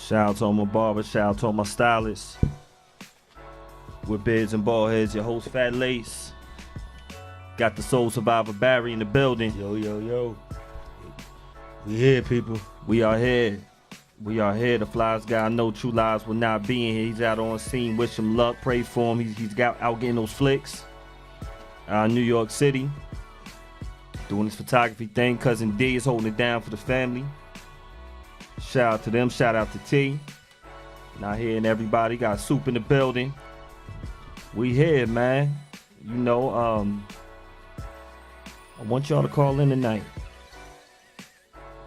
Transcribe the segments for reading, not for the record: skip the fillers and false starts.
Shout out to all my barbers, shout out to all my stylists. We're Beards and Baldheads, your host Fat Lace. Got the Soul Survivor Barry in the building. Yo. We here, people. We are here. The flies guy. I know True Lives will not be in here. He's out on scene. Wish him luck. Pray for him. He's got out getting those flicks. New York City. Doing this photography thing. Cousin D is holding it down for the family. Shout out to them. Shout out to T. Not hearing everybody. Got Soup in the building. We here, man. You know, I want y'all to call in tonight.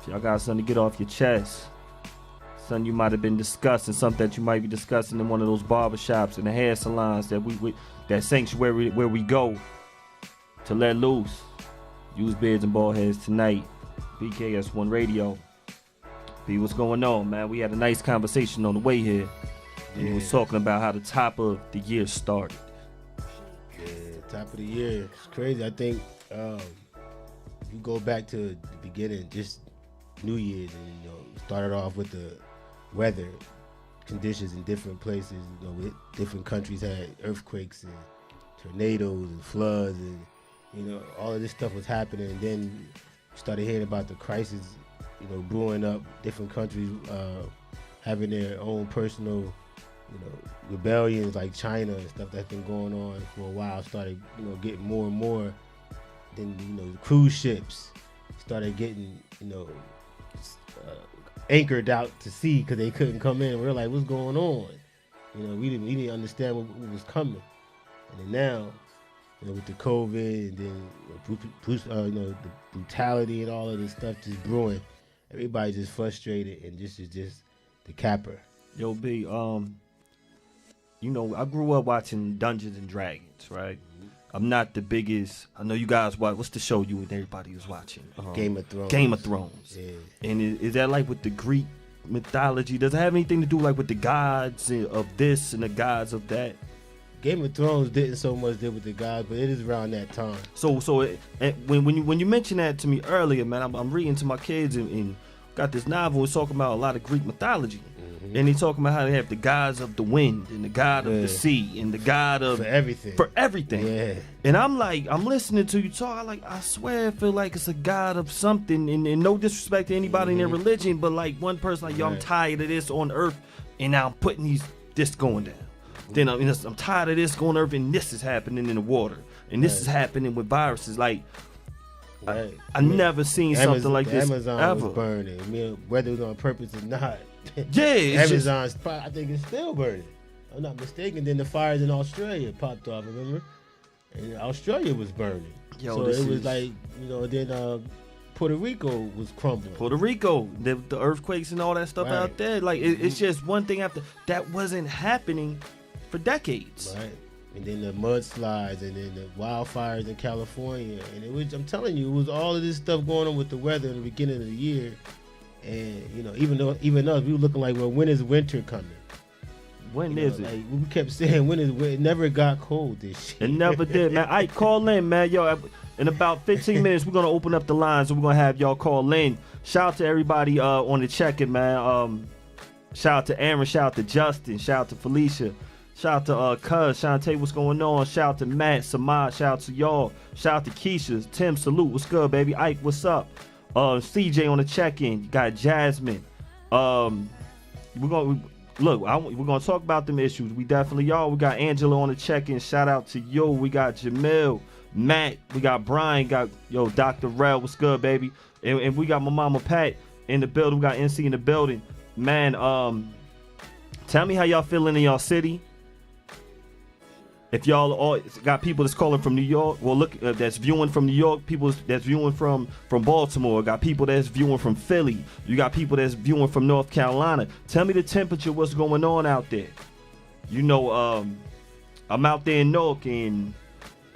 If y'all got something to get off your chest. Something you might have been discussing. Something that you might be discussing in one of those barbershops and the hair salons that that sanctuary where we go to let loose. Use Beards and Baldheads tonight. BKS1 Radio. B, what's going on, man? We had a nice conversation on the way here. And we was talking about how the top of the year started. Yeah, top of the year. It's crazy. I think you go back to the beginning, just New Year's, and started off with the weather conditions in different places. With different countries had earthquakes and tornadoes and floods, and all of this stuff was happening. And then you started hearing about the crisis, brewing up. Different countries having their own personal, rebellions, like China and stuff that's been going on for a while. Started, getting more and more. Then, the cruise ships started getting, anchored out to sea because they couldn't come in. We're like, what's going on? We didn't understand what was coming. And then now, with the COVID and then the brutality and all of this stuff just brewing, everybody's just frustrated, and this is just the capper. Yo, B, I grew up watching Dungeons and Dragons, right? Mm-hmm. I'm not the biggest. I know you guys watch. What's the show you and everybody was watching? Game of Thrones. Game of Thrones. Yeah. And is that like with the Greek mythology? Does it have anything to do like with the gods of this and the gods of that? Game of Thrones didn't so much deal with the gods, but it is around that time. So when you mentioned that to me earlier, man, I'm reading to my kids and got this novel. It's talking about a lot of Greek mythology. Mm-hmm. And they talking about how they have the gods of the wind and the god of the sea and the god of for everything. Yeah. And I'm listening to you talk. I swear I feel like it's a god of something. And no disrespect to anybody in their religion, but like one person like, yo, I'm tired of this on earth, and now I'm putting this going down. Then I'm tired of this going on earth, and this is happening in the water, and this is happening with viruses. Like, I never seen something like this Amazon ever. Was burning. Whether it was on purpose or not. Yeah, Amazon's I think it's still burning. I'm not mistaken. Then the fires in Australia popped off. Remember? And Australia was burning. So it was like Then Puerto Rico was crumbling. Puerto Rico, the earthquakes and all that stuff out there. Like it's just one thing after that wasn't happening for decades. Right. And then the mudslides, and then the wildfires in California, and I'm telling you, it was all of this stuff going on with the weather in the beginning of the year. And even us, we were looking like, well, when is winter coming? When is it? Like, we kept saying, when is it? It never got cold this year. It never did, man. Ike, call in, man. Yo, in about 15 minutes, we're gonna open up the lines and we're gonna have y'all call in. Shout out to everybody on the check-in, man. Shout out to Aaron. Shout out to Justin. Shout out to Felicia. Shout out to Cuz, Shantae, what's going on? Shout out to Matt, Samad, shout out to y'all. Shout out to Keisha, Tim, salute, what's good, baby? Ike, what's up? CJ on the check-in. You got Jasmine. We're gonna talk about them issues. We definitely are. We got Angela on the check-in. Shout out to you. We got Jamil, Matt. We got Brian. Got Dr. Rel. What's good, baby? And we got my mama Pat in the building. We got NC in the building. Man, tell me how y'all feeling in y'all city. If y'all all got people that's calling from New York, well, look, that's viewing from New York, people that's viewing from Baltimore, got people that's viewing from Philly, you got people that's viewing from North Carolina. Tell me the temperature, what's going on out there. I'm out there in Newark, and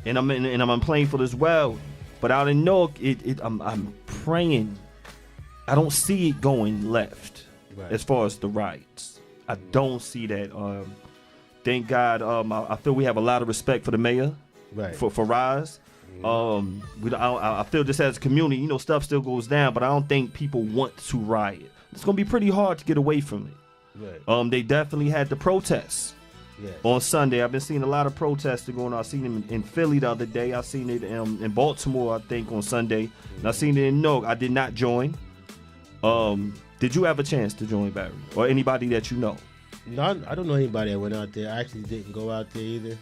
I'm playing for this well, but out in Newark, I'm praying. I don't see it going left as far as the riots. I don't see that. Thank God. I feel we have a lot of respect for the mayor, for Rise. I feel just as a community, stuff still goes down, but I don't think people want to riot. It's gonna be pretty hard to get away from it. Right. They definitely had the protests. Yes. On Sunday. I've been seeing a lot of protests going on. I seen them in Philly the other day. I seen it in Baltimore, I think, on Sunday. And I seen it in Newark. I did not join. Did you have a chance to join, Barry? Or anybody that you know? No, I don't know anybody that went out there. I actually didn't go out there either.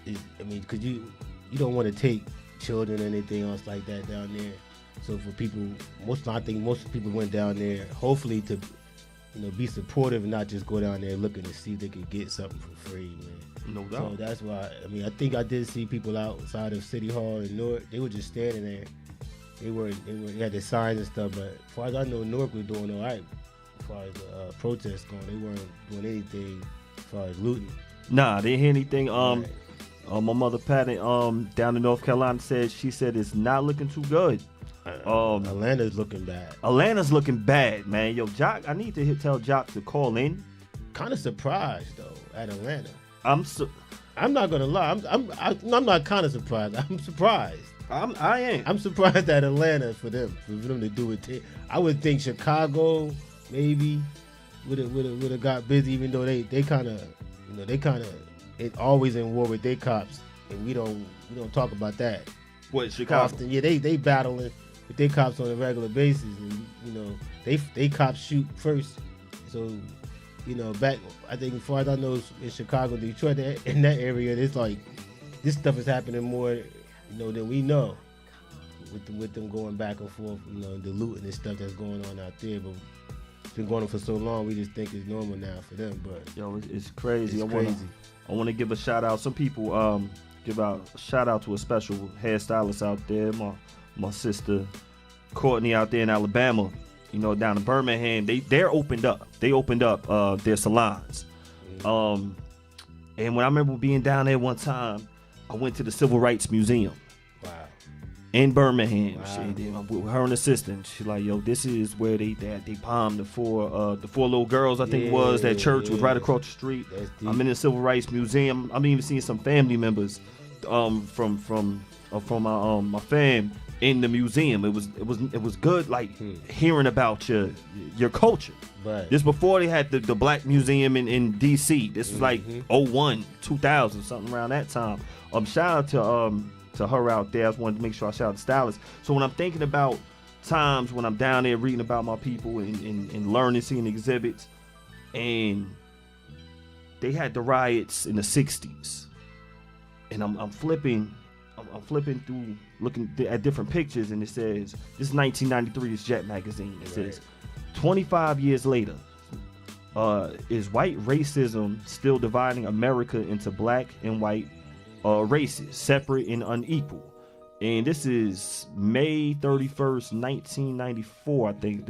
Because you don't want to take children or anything else like that down there. So for people, I think most people went down there hopefully to be supportive and not just go down there looking to see if they could get something for free, man. No doubt. So that's why, I think I did see people outside of City Hall in Newark. They were just standing there. They had their signs and stuff, but as far as I know, Newark was doing all right. As far as protests going, they weren't doing anything as far as looting. Nah, they didn't hear anything. Right. My mother Patty, down in North Carolina she said it's not looking too good. Atlanta's looking bad. Atlanta's looking bad, man. Yo, Jock, I need to tell Jock to call in. Kind of surprised though at Atlanta. I'm not gonna lie. I'm not kind of surprised. I'm surprised. I ain't. I'm surprised at Atlanta for them to do it. I would think Chicago maybe would have got busy, even though they kind of it always in war with their cops, and we don't talk about that. What, Chicago? Often, yeah, they battling with their cops on a regular basis, and they cops shoot first. So back, I think as far as I know, in Chicago, Detroit, in that area, it's like this stuff is happening more than we know, with them going back and forth, the looting and stuff that's going on out there. But it's been going on for so long, we just think it's normal now for them. But yo, it's crazy. It's crazy. I want to give a shout out. Some people give out a shout out to a special hairstylist out there. My sister Courtney out there in Alabama. Down in Birmingham, they're opened up. They opened up their salons. And when I remember being down there one time, I went to the Civil Rights Museum. Wow. In Birmingham. Wow. With her and assistant. She's like, yo, this is where they bombed the four little girls, I think it was. That church was right across the street. I'm in the Civil Rights Museum. I'm even seeing some family members from my fam in the museum. It was good, like hearing about your culture. Right. This before they had the Black Museum in DC. This was like 01, 2000, something around that time. Shout out to her out there. I just wanted to make sure I shout out the stylist. So when I'm thinking about times when I'm down there reading about my people and learning, seeing exhibits, and they had the riots in the 60s, and I'm flipping through, looking at different pictures, and it says, this is 1993, this Jet magazine. It says, 25 years later, is white racism still dividing America into black and white races, separate and unequal? And this is May 31st, 1994. I think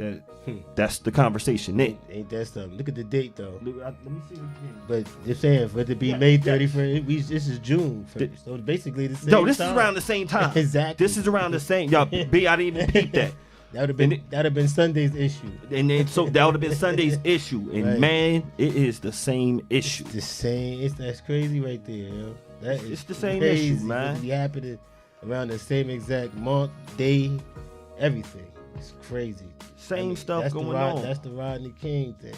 that's the conversation. Ain't that something? Look at the date though. Let me see again. But they're saying for it to be May 31st, this is June 1st. So basically the same No, this time. is around the same time. Exactly. This is around the same. Y'all, B, I didn't even peep that. That'd have been Sunday's issue. And then so that would have been Sunday's issue. And Right. man, it is the same issue. The same. That's crazy right there, yo. It's the same crazy. issue, man. It be happening around the same exact month, day, everything. It's crazy. Same stuff going on. That's the Rodney King thing.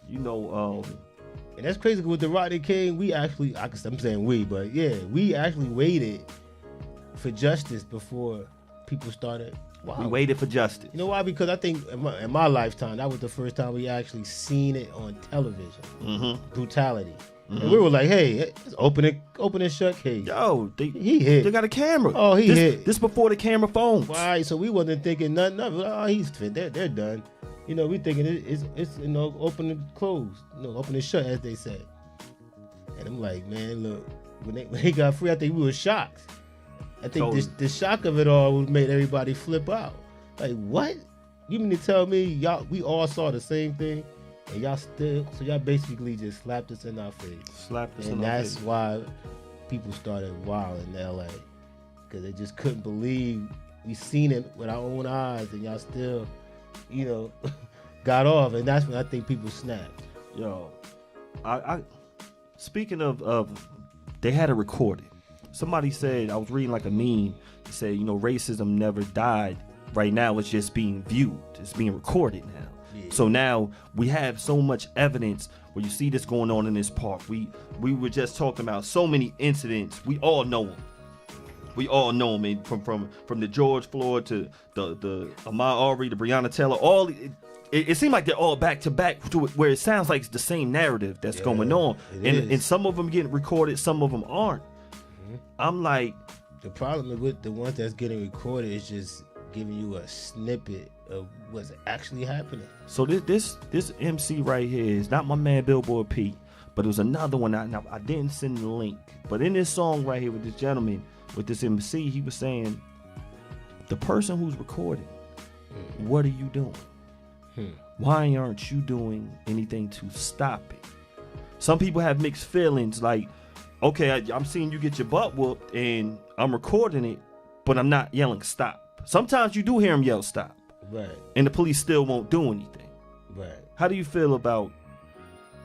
And that's crazy with the Rodney King. I'm saying we, but yeah, we actually waited for justice before people started. Wow. We waited for justice. You know why? Because I think in my lifetime, that was the first time we actually seen it on television. Mm-hmm. Brutality. Mm-hmm. And we were like, hey, it's open and shut case. Yo, he hit. They got a camera. Oh, he hit. This before the camera phones. Right, so we wasn't thinking nothing of it. Oh, he's fit. They're done. We thinking it's open and close. Open and shut, as they say. And I'm like, man, look, when they got free, I think we were shocked. I think the shock of it all made everybody flip out. Like, what? You mean to tell me we all saw the same thing, and y'all basically just slapped us in our face. And that's why people started wild in LA, because they just couldn't believe we seen it with our own eyes, and y'all still, got off. And that's when I think people snapped. Yo, I speaking of they had it recorded. Somebody said, I was reading like a meme, it said, racism never died. Right now it's just being viewed. It's being recorded now. Yeah. So now we have so much evidence where you see this going on in this park. We were just talking about so many incidents. We all know them. We all know them, man, from the George Floyd to the Ahmaud Arbery, the Breonna Taylor. All it seemed like they're all back to back, where it sounds like it's the same narrative that's going on, and some of them getting recorded, some of them aren't. Mm-hmm. I'm like, the problem with the ones that's getting recorded is just giving you a snippet of what's actually happening. So this MC right here is not my man Billboard P, but it was another one. I didn't send the link, but in this song right here with this gentleman, with this MC, he was saying, the person who's recording, what are you doing? Why aren't you doing anything to stop it? Some people have mixed feelings, like, okay, I'm seeing you get your butt whooped and I'm recording it, but I'm not yelling stop. Sometimes you do hear them yell stop. Right. And the police still won't do anything. Right. How do you feel about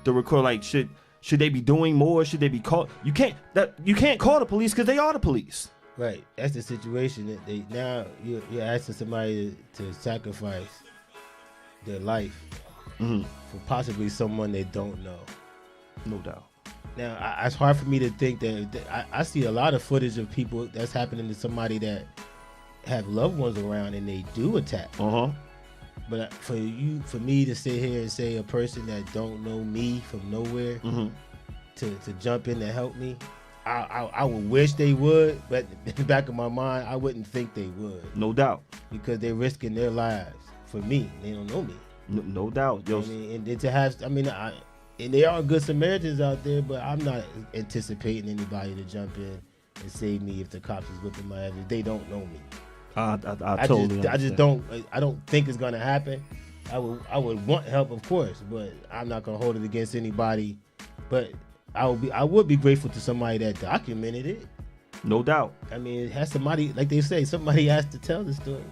the record? Like, should they be doing more? Should they be called? You can't call the police because they are the police. Right. That's the situation. That now you're asking somebody to sacrifice their life for possibly someone they don't know. No doubt. Now, it's hard for me to think that I see a lot of footage of people that's happening to somebody that have loved ones around and they do attack. But for me to sit here and say a person that don't know me from nowhere to jump in to help me, I would wish they would, but in the back of my mind, I wouldn't think they would. No doubt. Because they're risking their lives for me. They don't know me. No doubt. Yo. I mean, and to have, and there are good Samaritans out there, but I'm not anticipating anybody to jump in and save me if the cops is whipping my ass. If they don't know me. I don't think it's gonna happen. I would want help, of course, but I'm not gonna hold it against anybody. But I would be grateful to somebody that documented it. No doubt. I mean, it has somebody, like they say, somebody has to tell the story.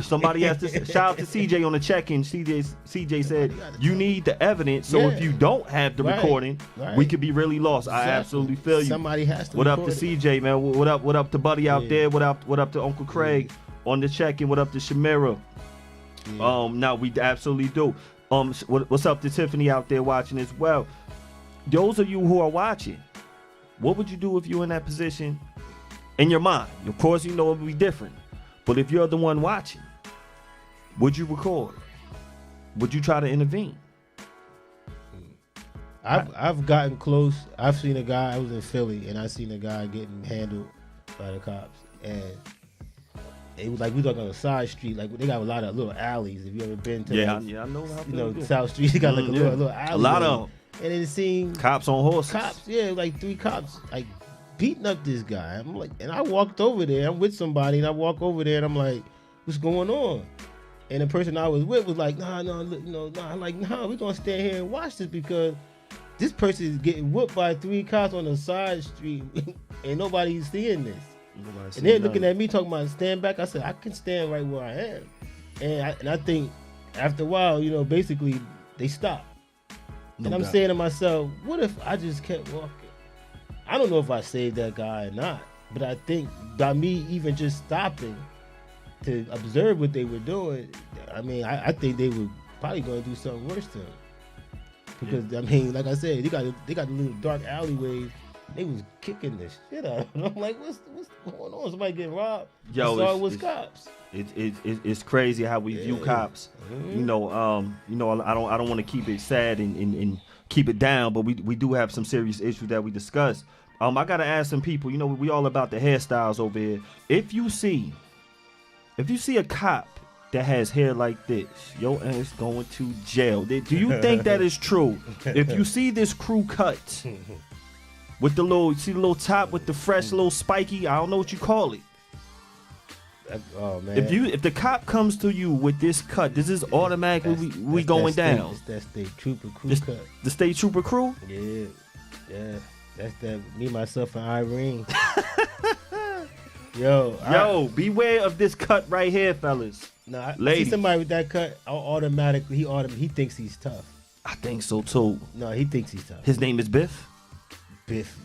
Somebody has to. Shout out to CJ on the check-in. CJ said, you need the evidence, so if you don't have the recording, we could be really lost. Exactly. I absolutely feel you. Somebody has to. What up to CJ, man? What up to Buddy out there? What up to Uncle Craig on the check-in? What up to Shamira? Now we absolutely do. What's up to Tiffany out there watching as well? Those of you who are watching, what would you do if you were in that position? In your mind, of course, you know it would be different. But if you're the one watching, would you record? Would you try to intervene? I've gotten close. I've seen a guy. I was in Philly, and I seen a guy getting handled by the cops, and it was like we talking on a side street. Like they got a lot of little alleys. If you ever been to, I know how South Street. They got like a little alley. A lot of them. And it seemed cops on horses. Like 3 cops, like beating up this guy. I'm like, and I walked over there. I'm with somebody, and I walk over there, and I'm like, what's going on? And the person I was with was like, nah. I'm like, nah, we're gonna stand here and watch this because this person is getting whooped by 3 cops on the side street, and nobody's seeing this. And they're looking at me talking about stand back. I said, I can stand right where I am. And I think after a while, basically they stopped. And I'm saying to myself, what if I just kept walking? I don't know if I saved that guy or not, but I think by me even just stopping to observe what they were doing, I think they were probably going to do something worse to him. Because, like I said, they got the little dark alleyways. They was kicking the shit out of him. I'm like, what's going on? Somebody getting robbed? It was cops. It's crazy how we view cops. I don't want to keep it sad and keep it down, but we do have some serious issues that we discuss. I gotta ask some people. We all about the hairstyles over here. If you see a cop that has hair like this, your ass going to jail. Do you think that is true? If you see this crew cut with the little top with the fresh little spiky, I don't know what you call it. Oh man! If the cop comes to you with this cut, this is automatically we going down. That's the trooper crew cut. The state trooper crew. Yeah. That's that. Me, myself, and Irene. Yo, beware of this cut right here, fellas. I see somebody with that cut. Automatically, he thinks he's tough. I think so too. No, he thinks he's tough. His name is Biff. Biff.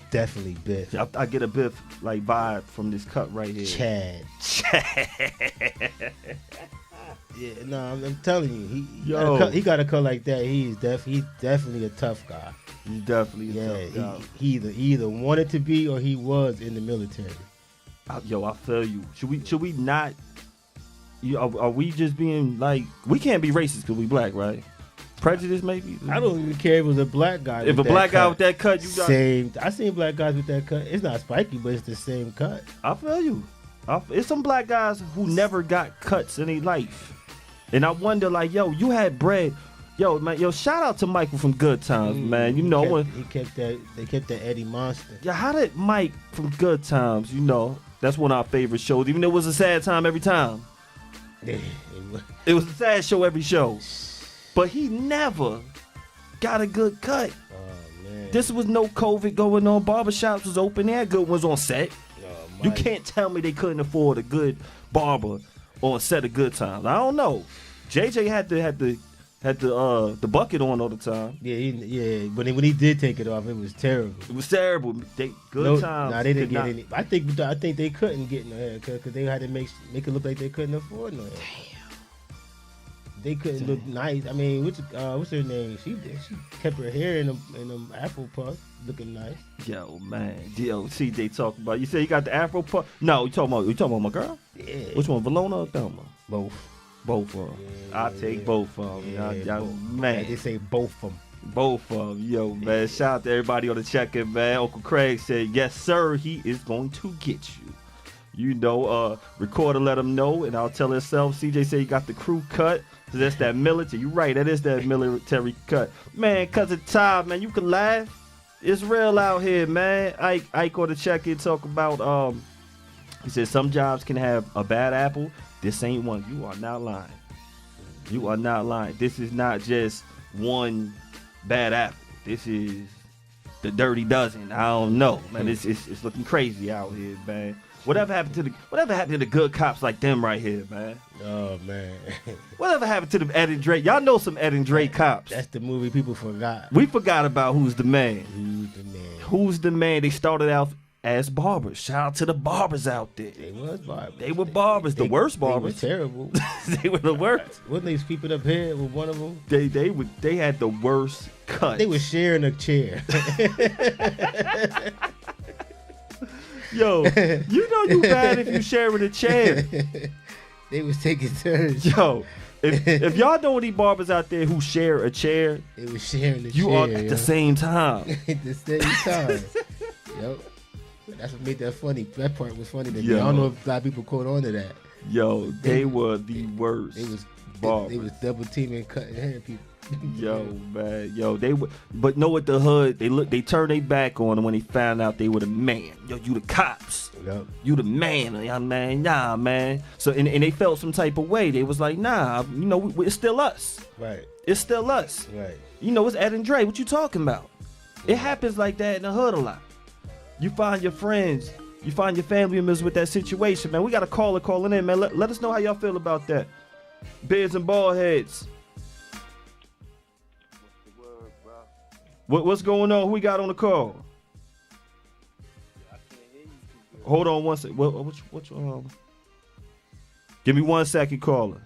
Definitely Biff. I get a Biff like vibe from this cut right here. Chad. Yeah, no, I'm telling you, Yo. he got a cut like that. He's definitely a tough guy. He's definitely a tough guy. He either wanted to be or he was in the military. Yo, I feel you. Should we not? Are we just being like, we can't be racist because we black, right? Prejudice, maybe. I don't even care if it was a black guy. If a black guy with that cut, you got same. I seen black guys with that cut. It's not spiky, but it's the same cut. I feel you. It's some black guys who never got cuts in their life. And I wonder, like, yo, you had bread. Yo, man, shout out to Michael from Good Times, man. You know, they kept that Eddie Monster. Yeah, how did Mike from Good Times, that's one of our favorite shows, even though it was a sad time every time. It was a sad show every show. But he never got a good cut. Oh, man. This was no COVID going on. Barbershops was open. They had good ones on set. You can't tell me they couldn't afford a good barber on set of Good Times. I don't know. JJ had the bucket on all the time. Yeah. But when he did take it off, it was terrible. It was terrible. Good Times. Nah, they didn't get any. I think they couldn't get no haircut because they had to make it look like they couldn't afford no haircut. They couldn't look nice. I mean, what's her name? She kept her hair in them Afro puffs, looking nice. Yo, man. See, they talk about. You say you got the Afro puff? No, you talking about my girl? Yeah. Which one, Valona or Thelma? Both of them. Yeah, I take both of them. Y'all, man. They say both of them. Both of them. Yo, man. Shout out to everybody on the check-in, man. Uncle Craig said, yes, sir, he is going to get you. Recorder let him know, and I'll tell himself. CJ said he got the crew cut. So that's that military. You're right. That is that military cut. Man, Cousin Todd, man, you can laugh. It's real out here, man. Ike on the check-in talk about, he said some jobs can have a bad apple. This ain't one. You are not lying. You are not lying. This is not just one bad apple. This is the dirty dozen. I don't know, man. It's looking crazy out here, man. Whatever happened to the good cops like them right here, man? Oh, man. Whatever happened to them Ed and Drake? Y'all know some Ed and Drake cops. That's the movie people forgot. We forgot about Who's the Man. Who's the Man? Who's the Man? They started out as barbers. Shout out to the barbers out there. They was barbers. They were barbers. The worst barbers. They were terrible. They were the worst. Wasn't they sweeping up here with one of them? They had the worst cut. They were sharing a chair. Yo, you know you bad if you sharing a chair. They was taking turns. Yo, if y'all know any barbers out there who share a chair, they was sharing the chair. You are at the same time. At the same time. Yep. That's what made that funny. That part was funny to me. I don't know if a lot of people caught on to that. Yo, they were the worst. They was double teaming, cutting hair people. Yo, man, but know what the hood? They turned their back on them when they found out they were the man. Yo, you the cops. Yep. You the man, man. Nah, man. So and they felt some type of way. They was like, nah, it's still us. Right. It's still us. Right. It's Ed and Dre. What you talking about? It happens like that in the hood a lot. You find your friends, you find your family members with that situation, man. We got a caller calling in, man. Let us know how y'all feel about that. Beards and Baldheads. What's going on? Who we got on the call? Hold on one second. Which give me 1 second, caller.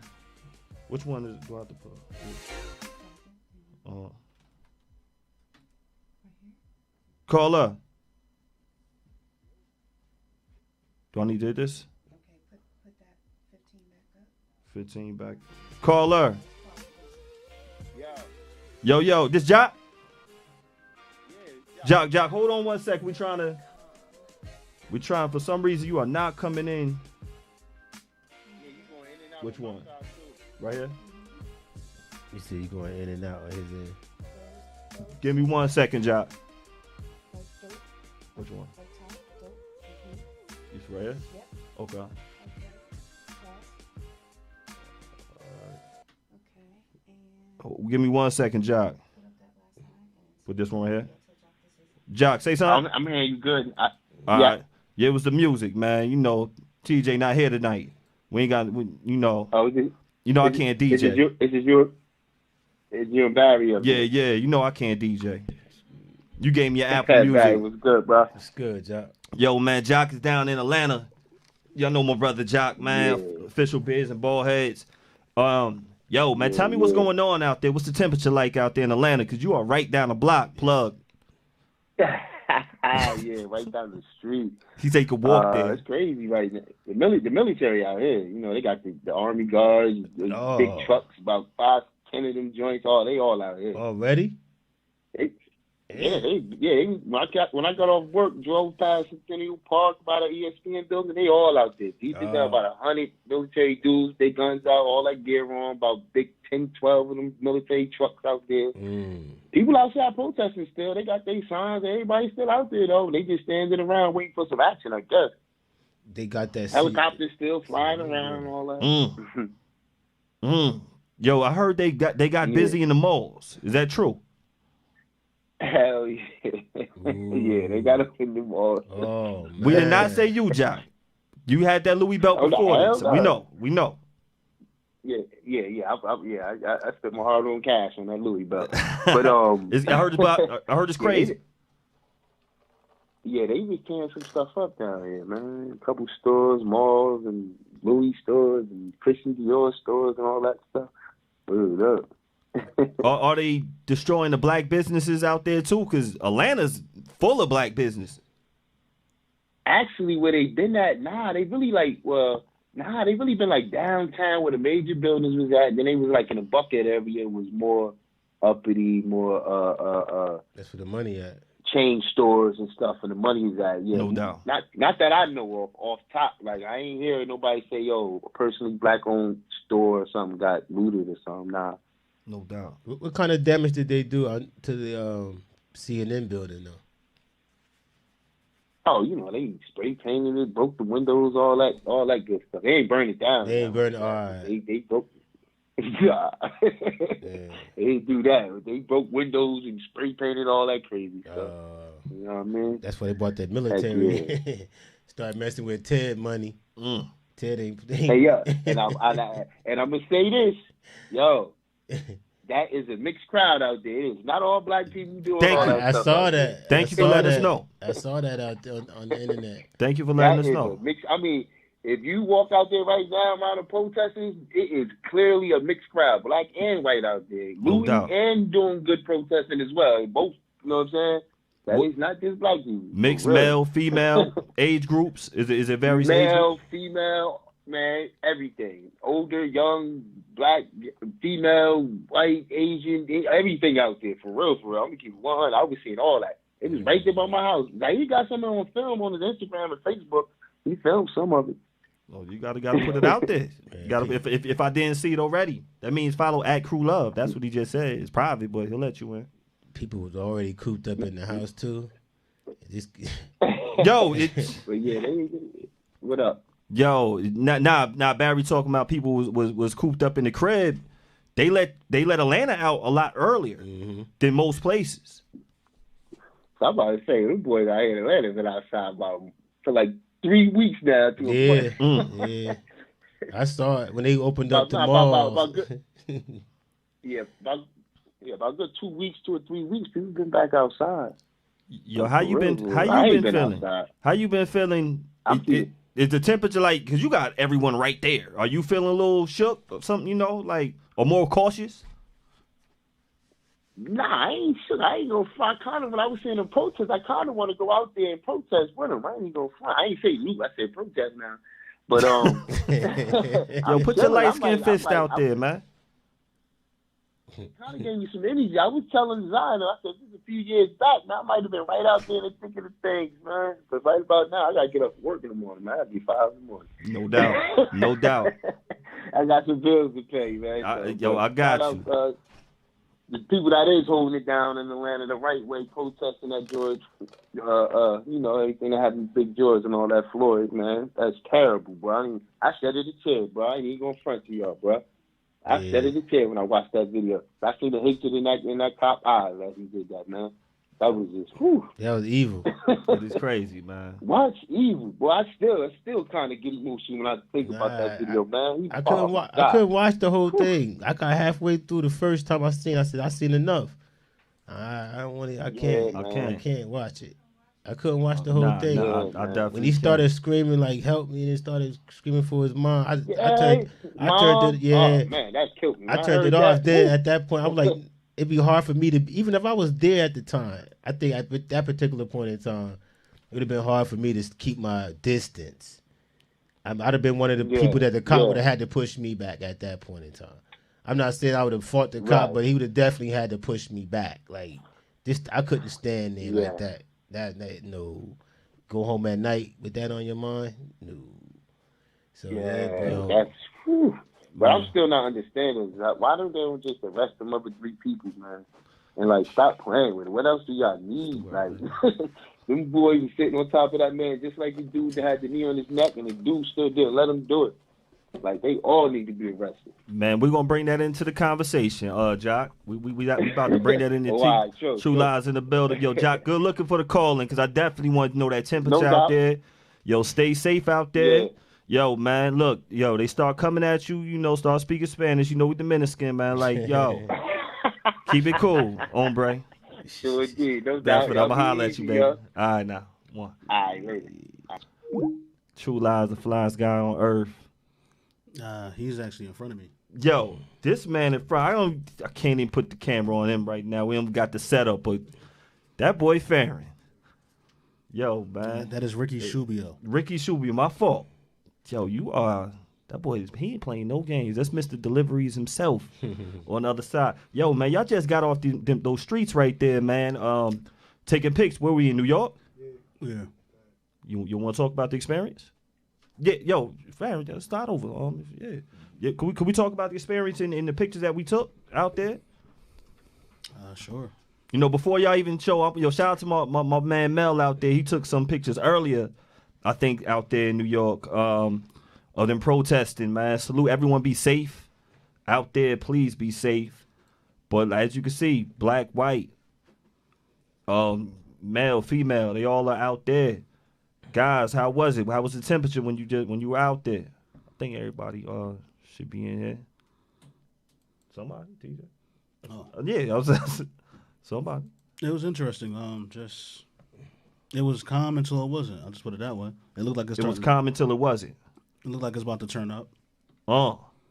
Which one do I have to put? Caller. Do I need to do this? Okay, put that 15 back up. 15 back. Caller. Yo, this Jock? Jock, hold on 1 second. We trying, for some reason, you are not coming in. Which one? Right here? You see you going in and out on his end. Give me 1 second, Jock. Which one? It's right here? Yep. Okay. Okay. Oh, give me 1 second, Jock. Put this one right here. Jock, say something. I'm hearing you good. All right. Yeah, it was the music, man. TJ not here tonight. We ain't got, Oh, is it? I can't DJ. Is you and Barry up there? Yeah. I can't DJ. You gave me your Apple Barry Music. was good, bro. It's good, Jock. Yo, man, Jock is down in Atlanta. Y'all know my brother Jock, man. Yeah. Official Beards and Baldheads. Yo, man, tell me what's going on out there. What's the temperature like out there in Atlanta? Because you are right down the block, plug. Yeah, right down the street. He said you could walk there. It's crazy right now. The military out here, you know, they got the Army guards, the big trucks, about 5, 10 of them joints. They all out here. Already? When I got off work, drove past Centennial Park by the ESPN building, they all out there. These are about 100 military dudes, they guns out, all that gear on, about big 10, 12 of them military trucks out there. People outside protesting still. They got their signs. Everybody's still out there, though. They just standing around waiting for some action, I guess. They got that helicopters still flying around and all that. Yo, I heard they got busy in the malls. Is that true? Hell yeah. Yeah, they got up in the malls. Oh, man. We did not say you, Jack. You had that Louis belt before. So we know. Yeah. I spent my hard-earned cash on that Louis belt. But I heard it's crazy. Yeah, they was tearing some stuff up down here, man. A couple stores, malls, and Louis stores, and Christian Dior stores, and all that stuff. Word up. Are they destroying the black businesses out there too? Because Atlanta's full of black businesses. Actually, where they been at, they really been like downtown where the major buildings was at. Then they was like in the Buckhead area, was more uppity, more that's where the money at. Chain stores and stuff, and the money is at. Yeah, no doubt. Not that I know of off top. Like I ain't hearing nobody say, "Yo, a personally black-owned store or something got looted or something." Nah. No doubt. What kind of damage did they do to the CNN building, though? Oh, you know, they spray painted it, broke the windows, all that good stuff. They ain't burn it down. They ain't burn it. All right. They broke it. They didn't do that. They broke windows and spray painted all that crazy stuff. You know what I mean? That's why they bought that military. Start messing with Ted money. Ted ain't. Hey, yeah. And I'm gonna say this, yo. That is a mixed crowd out there. It's not all black people doing all that stuff. I saw that. Thank you for letting us know. I saw that out there on the internet. Thank you for letting us know. I mean, if you walk out there right now around the protesters, it is clearly a mixed crowd, black and white out there. Louis and doing good protesting as well. Both, you know what I'm saying? That is not just black people. Mixed male, female, age groups? Is it various age groups? Male, female, man, everything. Older, young, black, female, white, Asian, everything out there. For real. I'm going to keep it 100. I was seeing all that. It was right there by my house. Now, he got something on film on his Instagram and Facebook. He filmed some of it. Oh, you gotta put it out there. You gotta, if I didn't see it already, that means follow @CrewLove. That's what he just said. It's private, but he'll let you in. People was already cooped up in the house too. Yo, but yeah, what up? Yo, now Barry talking about people was cooped up in the crib. They let Atlanta out a lot earlier than most places. So I'm about to say, them boys out here in Atlanta been outside for like 3 weeks now. Yeah. I saw it when they opened up the malls. About good 2 weeks, 2 or 3 weeks. People been back outside. Yo, how you been feeling? Outside. How you been feeling? Is the temperature like? Because you got everyone right there. Are you feeling a little shook or something? You know, like or more cautious? Nah, I ain't shook. I ain't gonna fly. Kind of when I was seeing the protest, I kind of want to go out there and protest with them. I ain't gonna fly. I ain't say you. I said protest now. But yo, put your light skin fist out there, man. Kind of gave me some energy. I was telling Zion, I said, this is a few years back. Now I might have been right out there in the thick of the things, man. But right about now, I got to get up and work in the morning, man. I'll be 5 in the morning. No doubt. No doubt. I got some bills to pay, man. I got you. The people that is holding it down in Atlanta the right way, protesting at George, everything that happened to Big George and all that Floyd, man. That's terrible, bro. I shedded a tear, bro. I ain't going to front to y'all, bro. I said it a kid when I watched that video. I see the hatred in that cop eye that he did that, man. That was just, whew. That was evil. That is crazy, man. What's evil? Boy, I still kind of get emotional when I think about that video, man. I couldn't watch the whole thing. I got halfway through the first time I said, I seen enough. I can't watch it. I couldn't watch the whole thing. I definitely when he started screaming like "help me," and then started screaming for his mom, I Mom? turned it. Yeah, Oh man, that killed me. I turned it off. Then at that point, I was like, it'd be hard for me to, even if I was there at the time. I think at that particular point in time, it would have been hard for me to keep my distance. I'd have been one of the people that the cop would have had to push me back at that point in time. I'm not saying I would have fought the cop, but he would have definitely had to push me back. Like this, I couldn't stand there like that. That no, go home at night with that on your mind. No. So that's. Whew. But I'm still not understanding why don't they just arrest them other 3 people, man, and like stop playing with it? What else do y'all need? Like them boys were sitting on top of that man just like the dude that had the knee on his neck, and the dude still didn't let him do it. Like they all need to be arrested. Man, we're gonna bring that into the conversation, Jock. We about to bring that into True Lies in the building. Yo, Jock, good looking for the calling because I definitely want to know that temperature out there. Yo, stay safe out there. Yeah. Yo, man, look, yo, they start coming at you, start speaking Spanish, with the Dominican, man. Like, yo, keep it cool, hombre. Sure did. That's what I'm gonna holler at you, baby. All right, now. One. All right, later. True Lies, the flyest guy on earth. He's actually in front of me. Yo, this man in front, I can't even put the camera on him right now. We haven't got the setup, but that boy Farron. Yo, man. That is Ricky Shubio. Ricky Shubio, my fault. Yo, that boy, he ain't playing no games. That's Mr. Deliveries himself on the other side. Yo, man, y'all just got off those streets right there, man. Taking pics. Where we in New York? Yeah. You want to talk about the experience? Yeah, yo, Farron, start over. Yeah. Could we talk about the experience in the pictures that we took out there? Sure. Before y'all even show up, shout out to my man Mel out there. He took some pictures earlier, I think, out there in New York, of them protesting, man. Salute everyone, be safe out there. Please be safe. But as you can see, black, white, male, female, they all are out there. Guys, how was it? How was the temperature when you were out there? I think everybody should be in here. Somebody, TJ. Oh. Yeah, I was somebody. It was interesting. It was calm until it wasn't. I'll just put it that way. It looked like it was calm until it wasn't. It looked like it's about to turn up.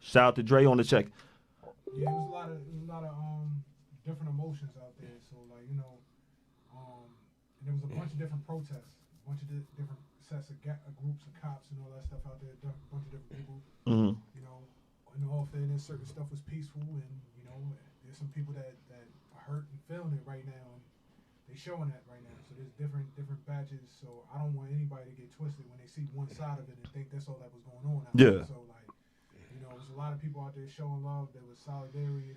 Shout out to Dre on the check. Yeah, it was a lot of different emotions out there. So like and there was a bunch of different protests, a bunch of different sets of groups of cops and all that stuff out there. A bunch of different people. Mm-hmm. In all fairness, certain stuff was peaceful, and there's some people that are hurt and feeling it right now, and they showing that right now. So there's different batches. So I don't want anybody to get twisted when they see one side of it and think that's all that was going on out there. So like, there's a lot of people out there showing love. There was solidarity,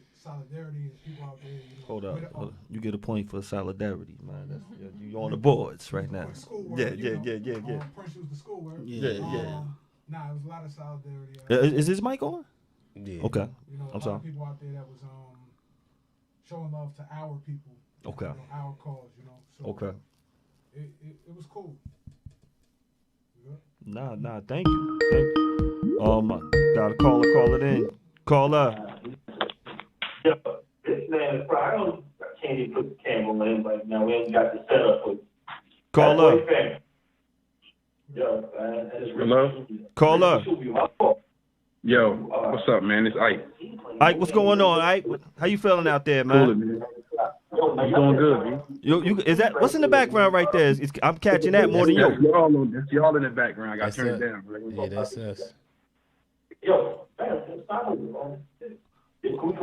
and people out there. Hold up. You get a point for solidarity, man. That's, you on the boards right now. Yeah. Prince used the school word. Yeah. Nah, it was a lot of solidarity. Is his mic on? Yeah. Okay. I'm sorry. People out there that was showing love to our people. Okay. Our cause. So okay. It was cool. Nah. Thank you. Got a caller. Call it in. Caller. Yo, this man, I can't even put the camera on him right now. We haven't got the setup. Caller. Yo, hello? Caller. Yo, what's up, man? It's Ike. Ike, what's going on, Ike? How you feeling out there, man? Cool, man. You doing good, man? You is that what's in the background right there? I'm catching that more than you. That's y'all in the background. I got to turn it down. Bro. Yeah, that's us. Yo, can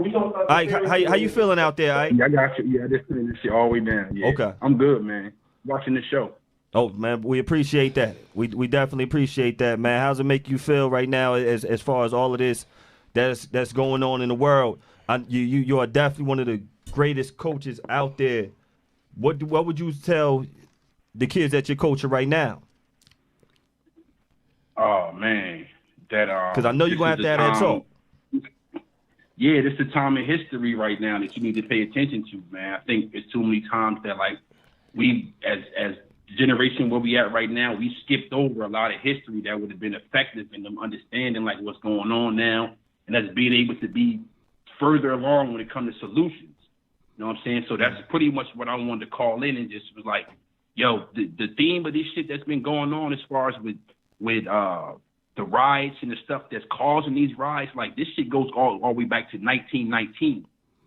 we talk about Ike, how you feeling out there, Ike? Yeah, I got you. Yeah, just turning this shit all the way down. Yeah. Okay. I'm good, man. Watching the show. Oh man, we appreciate that. We definitely appreciate that, man. How's it make you feel right now as far as all of this that's going on in the world? You are definitely one of the greatest coaches out there. What would you tell the kids that you're coaching right now? Oh man, because I know you're gonna have to have that talk. Yeah, this is a time in history right now that you need to pay attention to, man. I think there's too many times that like we as the generation where we at right now, we skipped over a lot of history that would have been effective in them understanding like what's going on now, and that's being able to be further along when it comes to solutions. You know what I'm saying? So that's pretty much what I wanted to call in and just was like, yo, the theme of this shit that's been going on as far as with the riots and the stuff that's causing these riots, like this shit goes all the way back to 1919.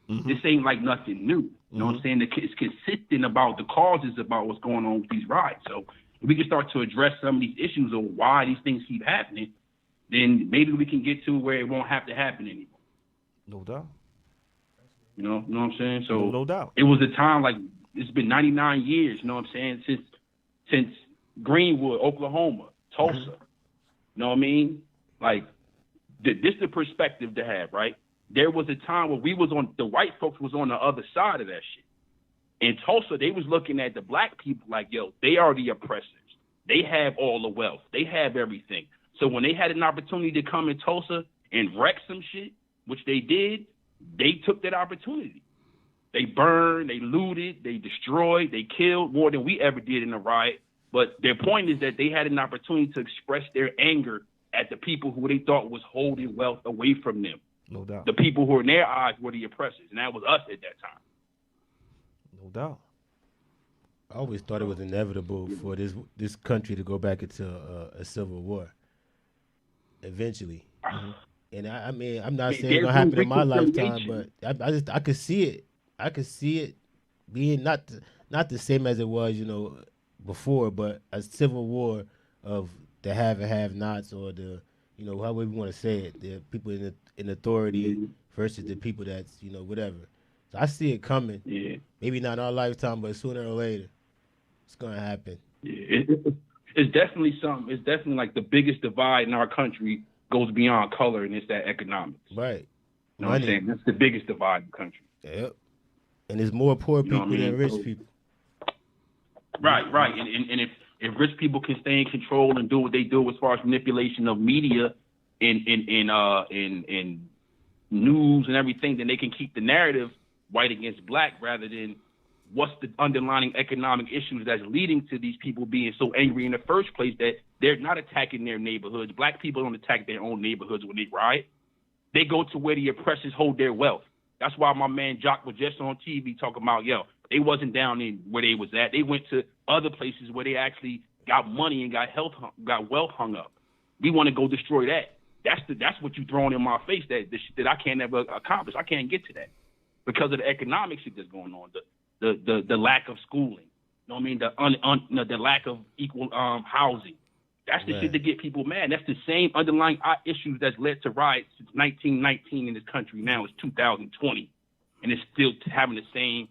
Mm-hmm. This ain't like nothing new. You know what I'm saying? It's consistent about the causes about what's going on with these riots. So if we can start to address some of these issues of why these things keep happening, then maybe we can get to where it won't have to happen anymore. No doubt. You know what I'm saying? So no doubt. It was a time like it's been 99 years. You know what I'm saying? Since Greenwood, Oklahoma, Tulsa. Mm-hmm. You know what I mean? Like this is the perspective to have, right? There was a time where the white folks was on the other side of that shit. In Tulsa, they was looking at the black people like, yo, they are the oppressors. They have all the wealth. They have everything. So when they had an opportunity to come in Tulsa and wreck some shit, which they did, they took that opportunity. They burned, they looted, they destroyed, they killed more than we ever did in a riot. But their point is that they had an opportunity to express their anger at the people who they thought was holding wealth away from them. No doubt. The people who in their eyes were the oppressors, and that was us at that time. No doubt. I always thought it was inevitable for this country to go back into a civil war eventually. Mm-hmm. And I mean, I'm not saying it's gonna happen in my lifetime, but I could see it. I could see it being not the same as it was, before, but a civil war of the have and have-nots, or the, however we want to say it, the people in authority versus the people that's, whatever. So I see it coming. Yeah. Maybe not in our lifetime, but sooner or later, it's gonna happen. Yeah. It's definitely something. It's definitely like the biggest divide in our country goes beyond color, and it's that economics. Right. You know what I'm saying? That's the biggest divide in the country. Yep. And there's more poor people than rich people. Right. And if rich people can stay in control and do what they do as far as manipulation of media in news and everything, then they can keep the narrative white against black rather than what's the underlying economic issues that's leading to these people being so angry in the first place that they're not attacking their neighborhoods. Black people don't attack their own neighborhoods when they riot. They go to where the oppressors hold their wealth. That's why my man Jock was just on TV talking about, they wasn't down in where they was at. They went to other places where they actually got money and got wealth hung up. We want to go destroy that. That's what you throwing in my face, that I can't ever accomplish. I can't get to that because of the economic shit that's going on, the lack of schooling. You know what I mean? The lack of equal housing. That's the shit that get people mad. That's the same underlying issues that's led to riots since 1919 in this country. Now it's 2020, and it's still having the same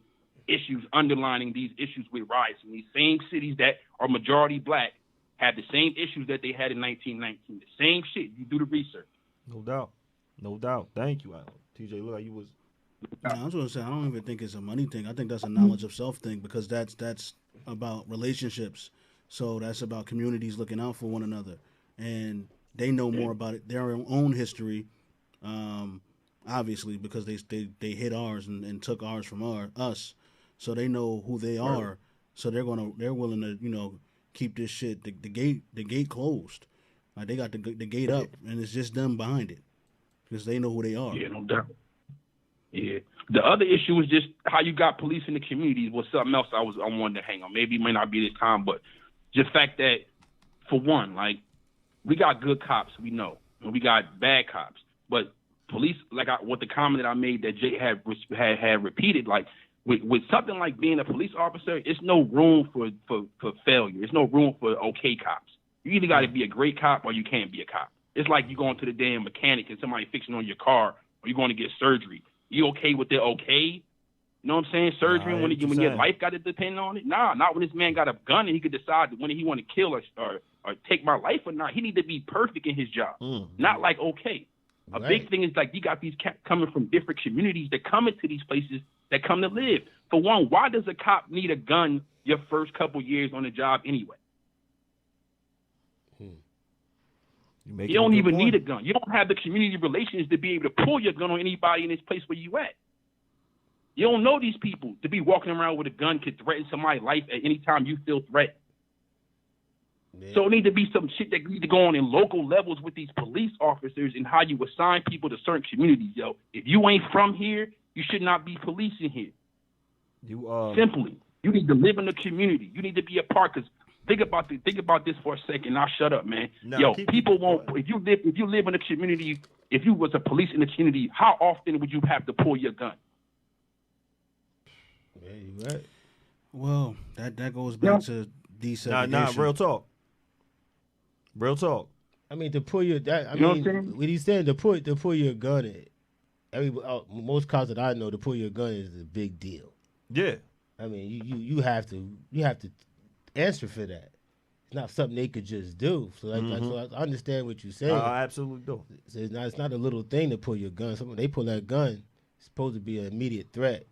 issues underlining these issues with riots. And these same cities that are majority black have the same issues that they had in 1919. The same shit. You do the research. No doubt. Thank you, Alan. TJ, look like you was. Yeah, I was going to say, I don't even think it's a money thing. I think that's a knowledge of self thing, because that's about relationships. So that's about communities looking out for one another, and they know more about it, their own history, obviously, because they hit ours and took ours from us, so they know who they are. So they're willing to keep this shit the gate closed. Like they got the gate up, and it's just them behind it because they know who they are. Yeah, no doubt. Yeah. The other issue is just how you got police in the communities was something else I wanted to hang on. Maybe it may not be this time, but just the fact that, for one, like, we got good cops, we know, and we got bad cops. But police, what the comment that I made that Jay had repeated, like, with something like being a police officer, it's no room for failure. There's no room for okay cops. You either got to be a great cop or you can't be a cop. It's like you going to the damn mechanic and somebody fixing on your car, or you're going to get surgery. You okay with the okay? You know what I'm saying? Surgery when your life got to depend on it? Nah, not when this man got a gun and he could decide when he want to kill or take my life or not. He need to be perfect in his job. Not like okay. A big thing is like you got these cats coming from different communities that come into these places that come to live. For one, why does a cop need a gun your first couple years on the job anyway? You don't even need a gun. You don't have the community relations to be able to pull your gun on anybody in this place where you at. You don't know these people to be walking around with a gun could threaten somebody's life at any time you feel threatened. Yeah. So it need to be some shit that need to go on in local levels with these police officers and how you assign people to certain communities. Yo, if you ain't from here, you should not be policing here. You simply. You need to live in the community. You need to be a part. Because think about this for a second. I'll shut up, man. No, people won't. If you live in a community, if you was a police in the community, how often would you have to pull your gun? Yeah, you right. Well, that goes back to desegregation. Real talk. Real talk. I mean, to pull your that. I You know mean, what I'm saying? what he's saying to pull your gun. Most cops that I know, to pull your gun is a big deal. Yeah. I mean, you have to answer for that. It's not something they could just do. So so I understand what you're saying. I absolutely do. So it's not a little thing to pull your gun. Someone they pull that gun, it's supposed to be an immediate threat.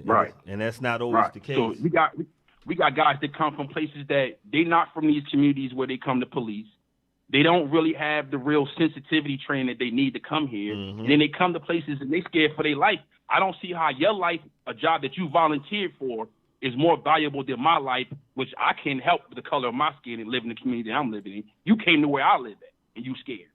Right. And that's not always the case. So we got guys that come from places that they not from these communities where they come to police. They don't really have the real sensitivity training that they need to come here. Mm-hmm. And then they come to places and they scared for their life. I don't see how your life, a job that you volunteered for, is more valuable than my life, which I can't help the color of my skin and live in the community that I'm living in. You came to where I live at, and you scared.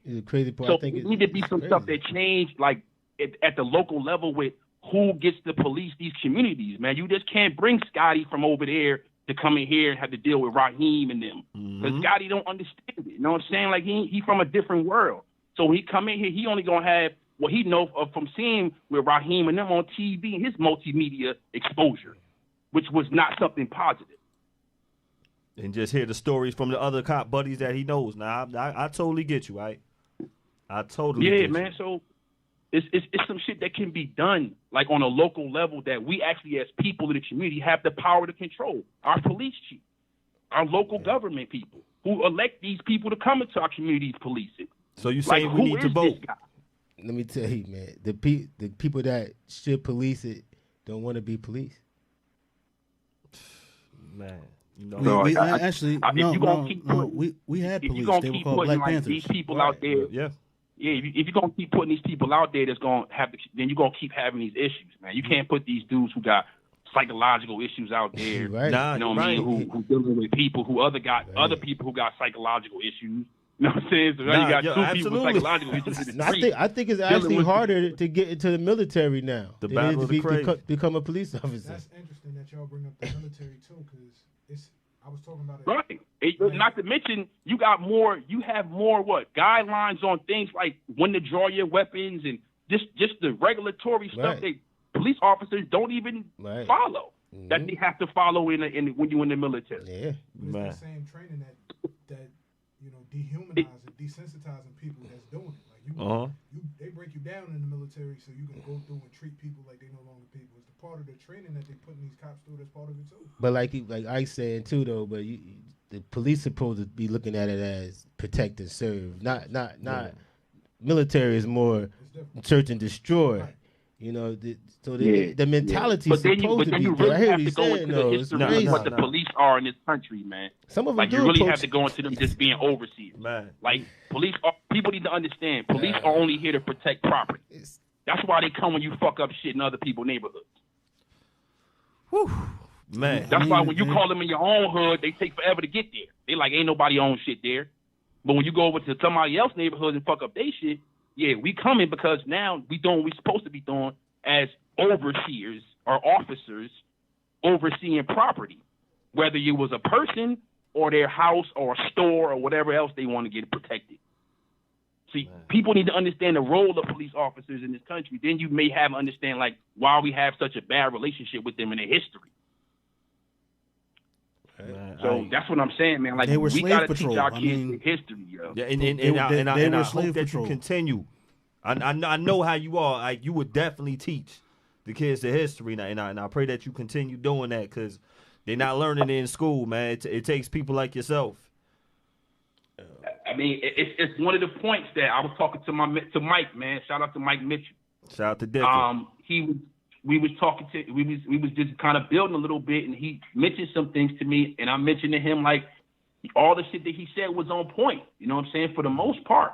The crazy part, So I think it need to be some stuff that change, like at the local level with who gets to police these communities, man. You just can't bring Scotty from over there to come in here and have to deal with Raheem and them. Because Scotty don't understand it. You know what I'm saying? Like, he from a different world. So when he come in here, he only going to have what he know from seeing with Raheem and them on TV and his multimedia exposure, which was not something positive. And just hear the stories from the other cop buddies that he knows. Now, I totally get you, right? I totally get you. Yeah, man. So it's some shit that can be done, like on a local level, that we actually, as people in the community, have the power to control. Our police chief, our local government people who elect these people to come into our communities, police it. So you saying like, we need to vote? Let me tell you, man, the people that should police it don't want to be policed. Man, you know. We had If police. They were called Black Panthers. These people out there, Yeah. if you're gonna keep putting these people out there, that's gonna have then you're gonna keep having these issues, man. You can't put these dudes who got psychological issues out there. Right. Nah, You know what I mean? Who dealing with people who other people who got psychological issues. You know what I'm saying? So now you got two people with psychological issues. In the street. I think it's actually harder to get into the military now. The than battle it is of the crazy. become a police officer. That's interesting that y'all bring up the military too, because I was talking about it. Right. Not to mention, you have more guidelines on things like when to draw your weapons and just the regulatory stuff that police officers don't even follow. That they have to follow when you're in the military. Yeah, It's the same training that dehumanizing, desensitizing people that's doing it. Like they break you down in the military so you can go through and treat people like they no longer people. It's the part of the training that they putting these cops through. That's part of it too. but like I saying too though, but the police supposed to be looking at it as protect and serve, not military is more search and destroy. Right. You know, the mentality is supposed to be. You really I hear have what to go saying, into though. the It's history crazy. of what the police are in this country, man. Some of them Like, do you really approach- have to go into them just being overseers. Man. Like, people need to understand, police are only here to protect property. That's why they come when you fuck up shit in other people's neighborhoods. Whew. Man. That's why when you call them in your own hood, they take forever to get there. They like, ain't nobody own shit there. But when you go over to somebody else's neighborhood and fuck up their shit, yeah, we coming because now we doing what we supposed to be doing as overseers or officers overseeing property, whether you was a person or their house or a store or whatever else they want to get protected. See, people need to understand the role of police officers in this country. Then you may have understand like why we have such a bad relationship with them in their history. Man, So that's what I'm saying, man. Like, They were we slave gotta patrol. teach our I kids mean, the history, yo. Yeah, They and were I slave hope that patrol. you continue. I know how you are. Like, you would definitely teach the kids the history, and I pray that you continue doing that because they're not learning it in school, man. It takes people like yourself. I mean, it's one of the points that I was talking to Mike, man. Shout out to Mike Mitchell. Shout out to Dick. We was just kind of building a little bit, and he mentioned some things to me, and I mentioned to him like all the shit that he said was on point. You know what I'm saying? For the most part,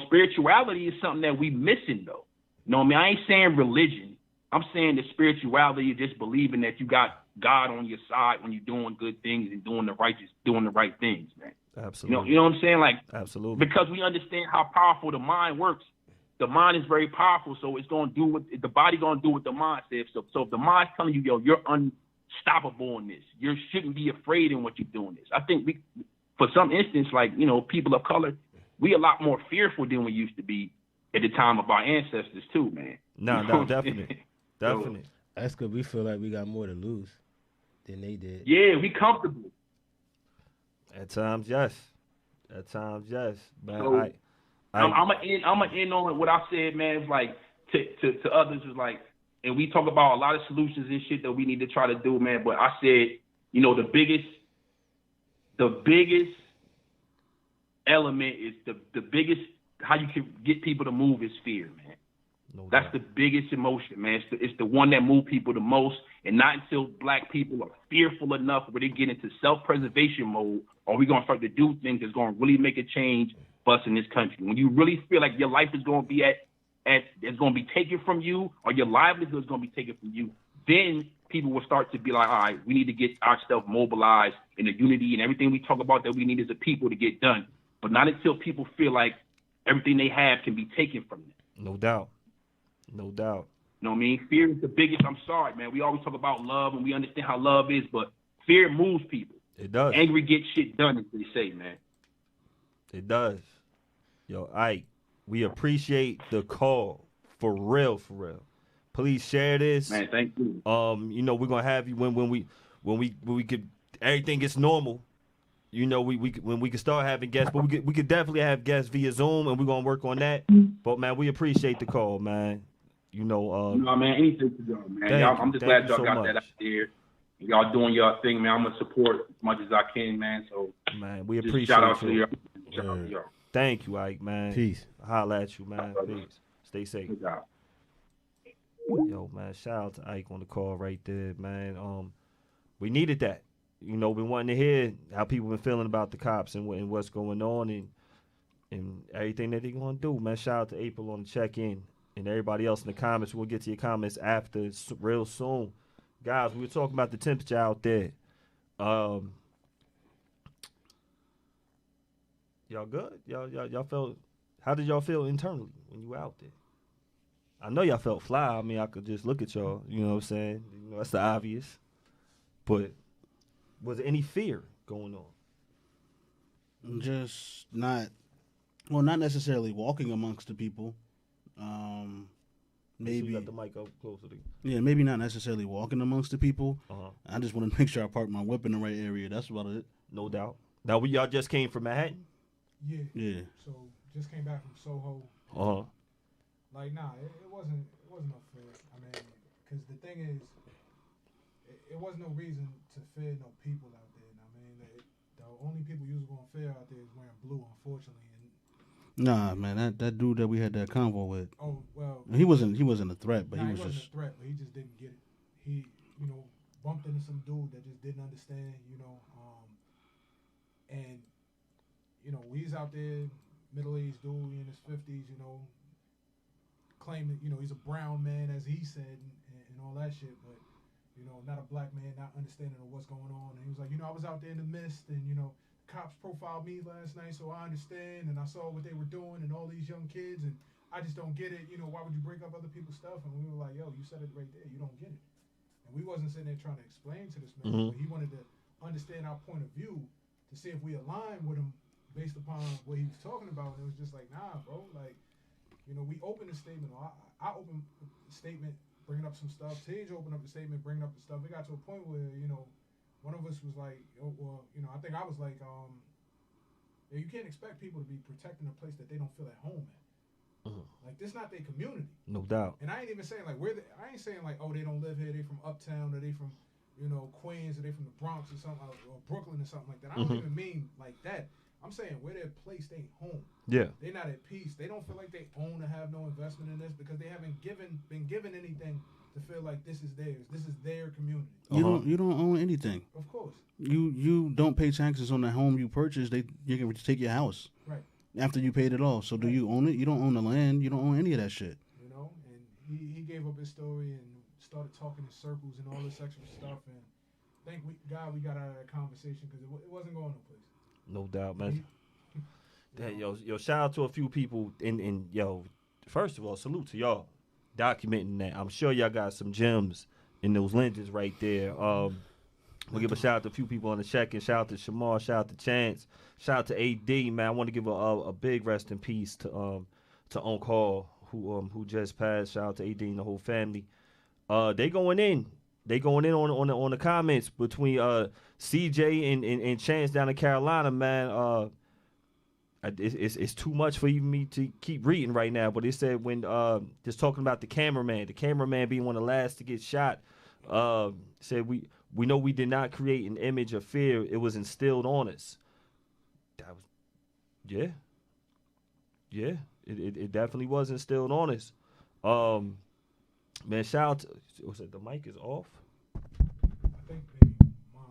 spirituality is something that we missing though. You know what I mean? I ain't saying religion. I'm saying the spirituality is just believing that you got God on your side when you're doing good things and doing the right things, man. Absolutely. You know what I'm saying? Like, absolutely. because we understand how powerful the mind works. the mind is very powerful, so it's gonna do what the body gonna do what the mind says. So if the mind's telling you, yo, you're unstoppable in this, you shouldn't be afraid in what you're doing this. I think for some instance, like, you know, people of color, we a lot more fearful than we used to be at the time of our ancestors too, man. No, You know no, definitely. Definitely. So, That's because we feel like we got more to lose than they did. yeah, we comfortable. At times, yes. At times, yes. Man, So, I'm gonna end on what I said, man. It's like to others is like, and we talk about a lot of solutions and shit that we need to try to do, man. But I said, you know, the biggest element is the biggest how you can get people to move is fear, man. No That's doubt. the biggest emotion, man. It's the one that moves people the most, and not until black people are fearful enough where they get into self-preservation mode are we gonna start to do things that's gonna really make a change for us in this country. When you really feel like your life is gonna be it's gonna be taken from you, or your livelihood is gonna be taken from you, then people will start to be like, all right, we need to get ourselves mobilized in the unity and everything we talk about that we need as a people to get done. But not until people feel like everything they have can be taken from them. No doubt. No doubt. You know what I mean? Fear is the biggest. I'm sorry, man. We always talk about love and we understand how love is, but fear moves people. It does. Angry gets shit done, as they say, man. It does. Yo, Ike, we appreciate the call. For real, for real. Please share this. Man, thank you. You know, we're gonna have you when we could everything gets normal. You know, when we can start having guests, but we could definitely have guests via Zoom, and we're gonna work on that. But man, we appreciate the call, man. You know, no, man, anything to do, man. I'm just glad y'all got that out there. Y'all doing your thing, man. I'm gonna support as much as I can, man. So, man, we just appreciate shout out you. to y'all. Shout out to y'all. Thank you, Ike, man. Peace. Holla at you, man. Peace. Stay safe. Good job. Yo, man, shout out to Ike on the call right there, man. We needed that. You know, we wanting to hear how people been feeling about the cops and what's going on and everything that they gonna do, man. Shout out to April on the check-in and everybody else in the comments. We'll get to your comments after real soon. Guys, we were talking about the temperature out there. Y'all good? Y'all felt, how did y'all feel internally when you were out there? I know y'all felt fly. I mean, I could just look at y'all, you know what I'm saying? You know, that's the obvious. But was there any fear going on? Just not necessarily walking amongst the people. Maybe you got the mic up closer to you. Yeah, maybe not necessarily walking amongst the people. Uh-huh. I just want to make sure I park my whip in the right area. That's about it. No doubt. Now, y'all just came from Manhattan? Yeah. So just came back from Soho. Uh-huh. Like, nah, it wasn't no fear. I mean, because the thing is, it wasn't no reason to fear no people out there. I mean, the only people you was gonna fear out there is wearing blue, unfortunately. Nah, man, that dude that we had that convo with. Oh well. He wasn't a threat, but he was wasn't just a threat, but he just didn't get it. He, bumped into some dude that just didn't understand, and he's out there, middle-aged dude in his 50s, claiming, he's a brown man, as he said, and all that shit, but, not a black man, not understanding of what's going on. And he was like, I was out there in the mist, and, cops profiled me last night, so I understand, and I saw what they were doing, and all these young kids, and I just don't get it. Why would you break up other people's stuff? And we were like, yo, you said it right there. You don't get it. And we wasn't sitting there trying to explain to this man, but he wanted to understand our point of view to see if we align with him based upon what he was talking about. And it was just like, nah, bro. Like, we opened a statement. Or I opened a statement bringing up some stuff. Tage opened up the statement bringing up the stuff. We got to a point where, one of us was like, I think I was like, you can't expect people to be protecting a place that they don't feel at home at. Like, this not their community. No doubt. And I ain't even saying, like, I ain't saying, like, oh, they don't live here, they from Uptown, or they from, Queens, or they from the Bronx or something, or Brooklyn or something like that. I don't even mean like that. I'm saying where they're placed ain't home. Yeah. They're not at peace. They don't feel like they own or have no investment in this because they haven't been given anything to feel like this is theirs. This is their community. You don't own anything. Of course. You don't pay taxes on the home you purchased. You can take your house. Right. After you paid it all. So do you own it? You don't own the land. You don't own any of that shit. And he gave up his story and started talking in circles and all this extra stuff. And thank God we got out of that conversation because it wasn't going no place. No doubt, man. Yo, shout out to a few people and first of all, salute to y'all documenting that. I'm sure y'all got some gems in those lenses right there. We'll give a shout out to a few people on the check-in. Shout out to Shamar. Shout out to Chance. Shout out to AD, man. I want to give a big rest in peace to Unc Hall, who just passed. Shout out to AD and the whole family. They going in. They going in on the comments between CJ and Chance down in Carolina, man. It's too much for even me to keep reading right now. But it said when just talking about the cameraman being one of the last to get shot. Said we know we did not create an image of fear. It was instilled on us. That was, yeah. It definitely was instilled on us. Man, shout out to, was it the mic is off? I think maybe mine.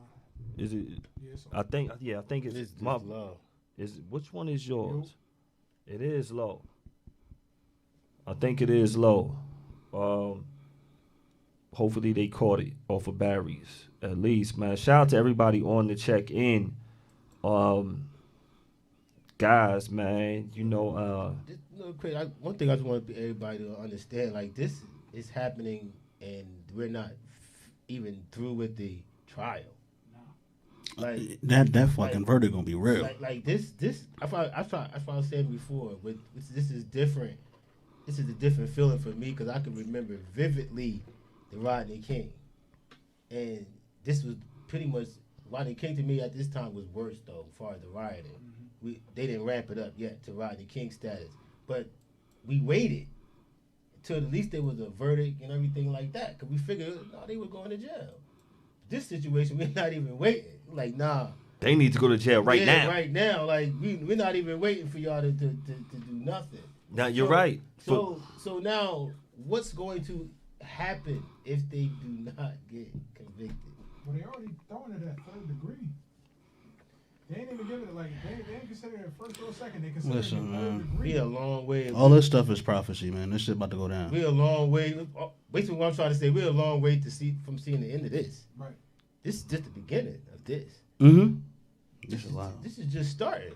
Is it? Yes. I think it's This my. low. Which one is yours? It is low. I think it is low. Hopefully they caught it off of Barry's at least, man. Shout out to everybody on the check-in. Guys, man, Just a little quick, one thing I just want everybody to understand, like, this is happening and we're not even through with the trial. Like that fucking verdict gonna be real. Like this. I was saying before. This is different. This is a different feeling for me because I can remember vividly the Rodney King, and this was pretty much Rodney King to me at this time was worse though, as far as the rioting. Mm-hmm. They didn't ramp it up yet to Rodney King status, but we waited until at least there was a verdict and everything like that because we figured they were going to jail. This situation, we're not even waiting. Like, nah. They need to go to jail now. Right now. Like, we're not even waiting for y'all to do nothing. Now, you're right. So now, what's going to happen if they do not get convicted? Well, they already throwing it at third degree. They ain't even giving it, like, they ain't considering it first or second. They consider it third degree. We a long way. All this stuff is prophecy, man. This shit about to go down. We're a long way. Basically, what I'm trying to say, we're a long way from seeing the end of this. Right. This is just the beginning of this. Mm-hmm. This is loud. This is just starting.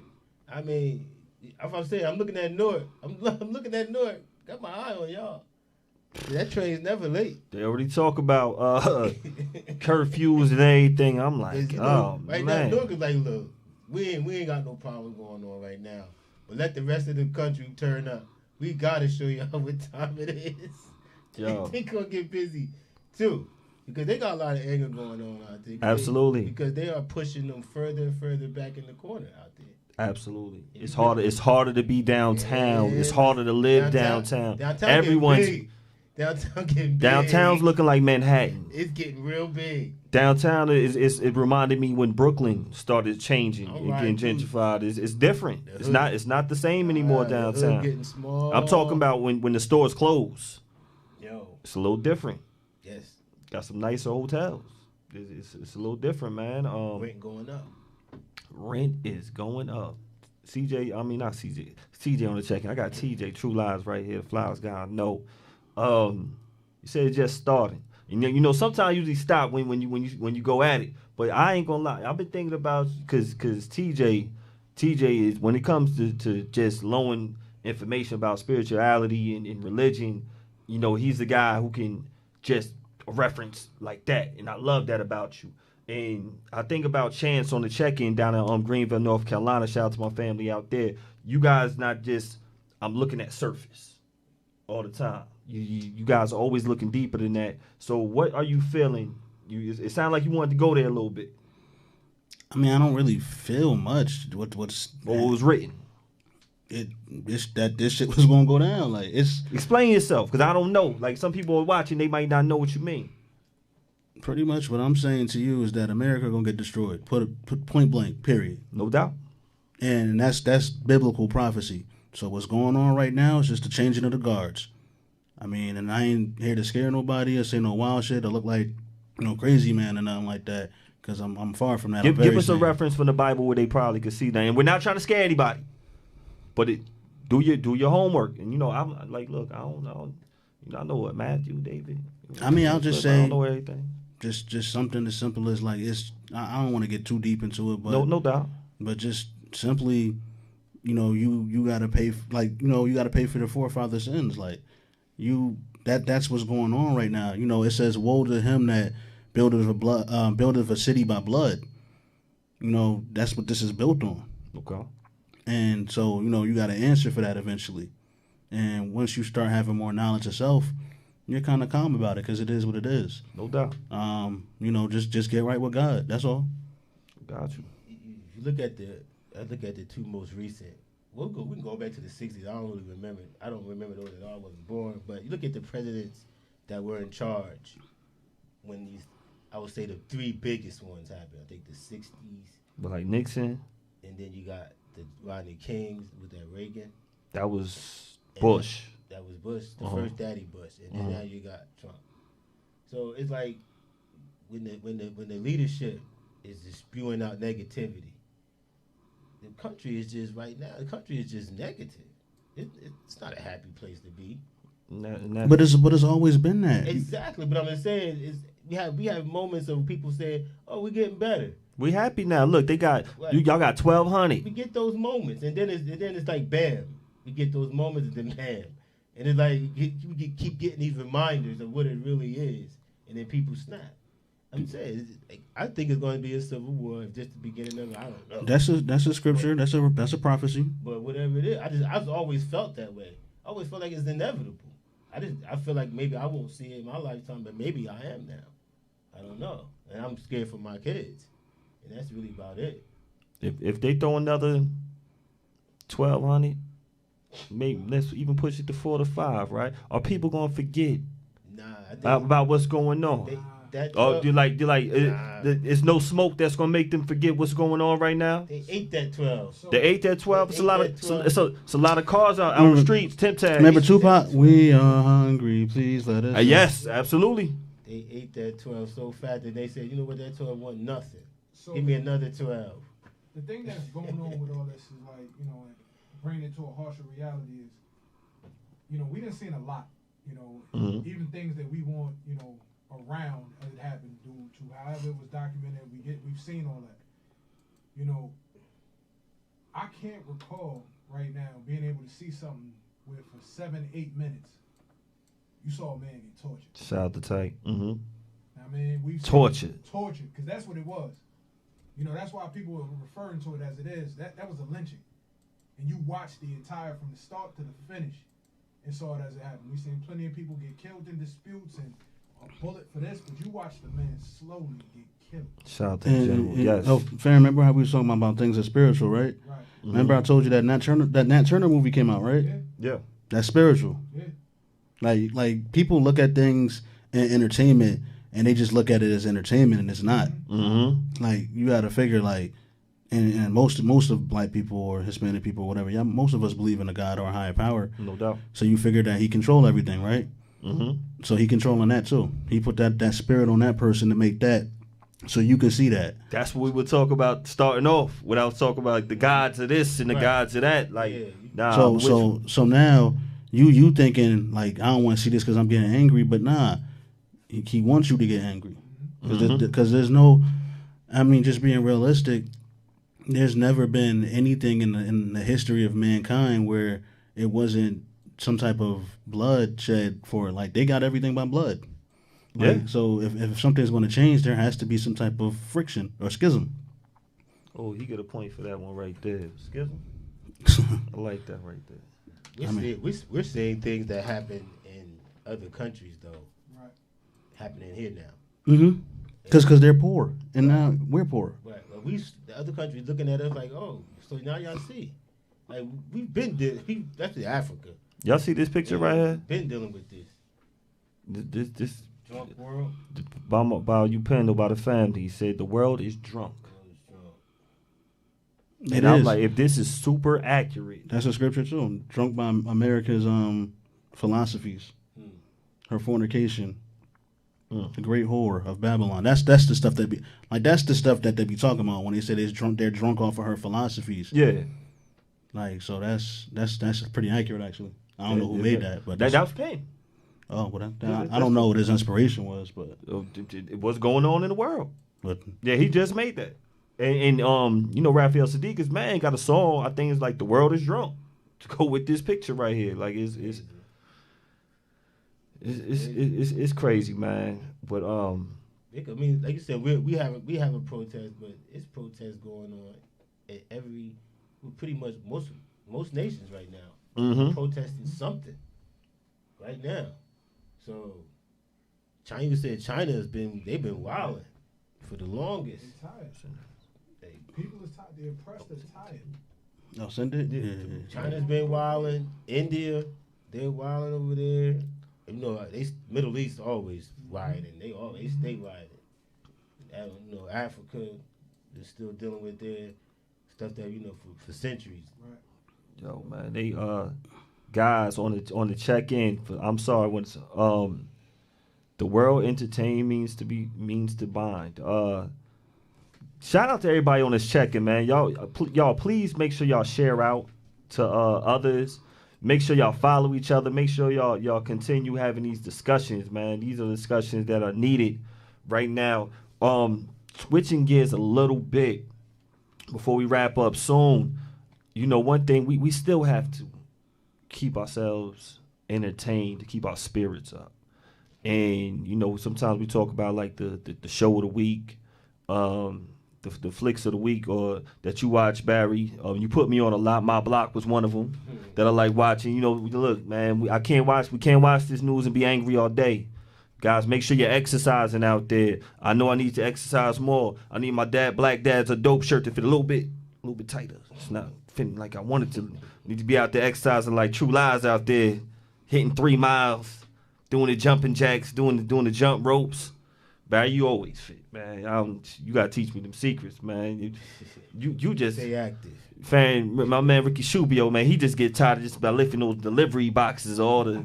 I mean, if I'm saying I'm looking at North, I'm looking at North. Got my eye on y'all. That train's never late. They already talk about curfews and everything. I'm like, right man. now, North is like, look, we ain't got no problem going on right now. But let the rest of the country turn up. We gotta show y'all what time it is. Yo. They gonna get busy too. Because they got a lot of anger going on out there. Absolutely. Because they are pushing them further and further back in the corner out there. Absolutely. It's harder. It's harder to be downtown. Yeah. It's harder to live downtown. Everyone's downtown getting big. Downtown's looking like Manhattan. It's getting real big. Downtown it reminded me when Brooklyn started changing and getting gentrified. It's different. It's not the same anymore downtown. Getting small. I'm talking about when the stores close. Yo. It's a little different. Yes. Got some nicer hotels. It's a little different, man. Rent going up. Rent is going up. CJ on the check-in. I got TJ True Lives right here. The Flowers guy. No. You said it's just starting. You know, sometimes you usually stop when you go at it. But I ain't gonna lie. I've been thinking about because TJ is when it comes to just loaning information about spirituality and religion. You know, he's the guy who can just reference like that, and I love that about you. And I think about Chance on the check-in down in Greenville, North Carolina. Shout out to my family out there. You guys not just I'm looking at surface all the time. You guys are always looking deeper than that. So what are you feeling? It sounded like you wanted to go there a little bit. I mean, I don't really feel much. What was written? This shit was gonna go down. Like it's explain yourself because I don't know. Like some people are watching, they might not know what you mean. Pretty much what I'm saying to you is that America gonna get destroyed. Put point blank. Period. No doubt. And that's biblical prophecy. So what's going on right now is just the changing of the guards. I mean, and I ain't here to scare nobody or say no wild shit or look like crazy man or nothing like that. Because I'm far from that. Give us a reference from the Bible where they probably could see that. And we're not trying to scare anybody. But do your homework, and I'm like, look, I don't know, I know what Matthew, David. I mean, I'll just say, I don't know everything. Just something as simple as like I don't want to get too deep into it, but no doubt. But just simply, you gotta pay you gotta pay for the forefathers' sins. Like that's what's going on right now. It says, "Woe to him that buildeth a city by blood." That's what this is built on. Okay. And so you got to answer for that eventually. And once you start having more knowledge of self, you're kind of calm about it because it is what it is. No doubt. Just get right with God. That's all. Got you. You look at the two most recent. We can go back to the 60s. I don't really remember. I don't remember those that I wasn't born. But you look at the presidents that were in charge when these, I would say the three biggest ones happened. I think the 60s. But like Nixon. And then you got the Rodney Kings with that Reagan. That was Bush. That was Bush, the first daddy Bush. And then now you got Trump. So it's like when the leadership is just spewing out negativity, the country is just right now. The country is just negative. It's not a happy place to be. But it's always been that. Exactly. But I'm just saying is we have moments of people saying, "Oh, we're getting better. We happy now. Look, they got y'all got 1,200." We get those moments, and then it's like bam. We get those moments, and then bam, and it's like you keep getting these reminders of what it really is, and then people snap. I'm saying, I think it's going to be a civil war. If just the beginning of it, I don't know. That's a scripture. That's a prophecy. But whatever it is, I've always felt that way. I always felt like it's inevitable. I feel like maybe I won't see it in my lifetime, but maybe I am now. I don't know, and I'm scared for my kids, and that's really about it. If they throw another 1,200, maybe let's even push it to 4 to 5, right? Are people gonna forget about what's going on? It's no smoke that's gonna make them forget what's going on right now. They ate that 12. They ate that 12. It's a lot of cars out on the streets. Temp tag. Remember Tupac? We are hungry. Please let us. Yes, absolutely. They ate that 12 so fat that they said, you know what, that 12 wasn't nothing. So give me another 12. The thing that's going on with all this is like, bringing it to a harsher reality is, we done seen a lot, even things that we want, around as it happened due to however it was documented. We've seen all that. I can't recall right now being able to see something where for 7-8 minutes you saw a man get tortured. Shout out to Tank. I mean, we've tortured, because that's what it was. That's why people were referring to it as it is. That was a lynching, and you watched the entire from the start to the finish, and saw it as it happened. We've seen plenty of people get killed in disputes and a bullet for this, but you watched the man slowly get killed. Shout out to the general. Yes. Oh, Farron, remember how we was talking about things that's spiritual, right? Right. Remember I told you that Nat Turner movie came out, right? Yeah. That's spiritual. Yeah. Like people look at things in entertainment and they just look at it as entertainment, and it's not. Like you got to figure and most of black people or Hispanic people or whatever, most of us believe in a God or a higher power. No doubt. So you figure that he control everything, right? So he controlling that too. He put that spirit on that person to make that, so you can see that. That's what we would talk about starting off. When I was talking about the gods of this and the gods of that. So now you thinking like, I don't want to see this because I'm getting angry, but nah, he wants you to get angry because there's no. I mean, just being realistic, there's never been anything in the history of mankind where it wasn't some type of blood shed for, like, they got everything by blood. So if something's going to change, there has to be some type of friction or schism. Oh, he got a point for that one right there. Schism? I like that right there. We're seeing things that happen in other countries, though, happening here now. Because they're poor, and now we're poor. Right. The other countries looking at us like, oh, so now y'all see. Like, we've been that's in Africa. Y'all see this picture right here? Been dealing with this. This drunk world. By you Pando, by the family. He said the world is drunk. And I'm like, if this is super accurate. That's a scripture too. Drunk by America's philosophies. Her fornication. The great whore of Babylon. That's the stuff that's the stuff that they be talking about when they say they're drunk off of her philosophies. Yeah. Like, so that's pretty accurate actually. I don't know who made that, but that was Penn. Oh, well, I don't know what his inspiration was, but it was going on in the world. But yeah, he just made that. And you know, Raphael Sadiq's man got a song. I think it's like "The World Is Drunk" to go with this picture right here. Like it's crazy, man. But I mean, like you said, we have a protest, but it's protests going on at pretty much most nations right now. Protesting something right now. So China said they've been wilding for the longest. They're tired. People is tired. The oppressed is tired. No, send it. Yeah. China's been wilding. India, they're wilding over there. You know, Middle East always rioting. They stay rioting. You know, Africa is still dealing with their stuff that for centuries. Right. Yo, man, they guys on the check-in. I'm sorry, when it's, the world entertain means to bind. Shout out to everybody on this check-in, man. Y'all, please make sure y'all share out to others. Make sure y'all follow each other. Make sure y'all continue having these discussions, man. These are discussions that are needed right now. Switching gears a little bit before we wrap up soon. You know, one thing we still have to keep ourselves entertained, to keep our spirits up. And, you know, sometimes we talk about like the show of the week, the flicks of the week, or that you watch, Barry. You put me on a lot. My Block was one of them that I like watching. You know, look, man, we can't watch this news and be angry all day. Guys, make sure you're exercising out there. I know I need to exercise more. I need my Black Dad's a dope shirt to fit a little bit tighter. It's not fitting like I wanted to. Need to be out there exercising like True Lies out there, hitting 3 miles, doing the jumping jacks, doing the jump ropes. Barry, you always fit, man. You gotta teach me them secrets, man. You just stay active. Fan, my man Ricky Shubio, man, he just get tired of just about lifting those delivery boxes, all the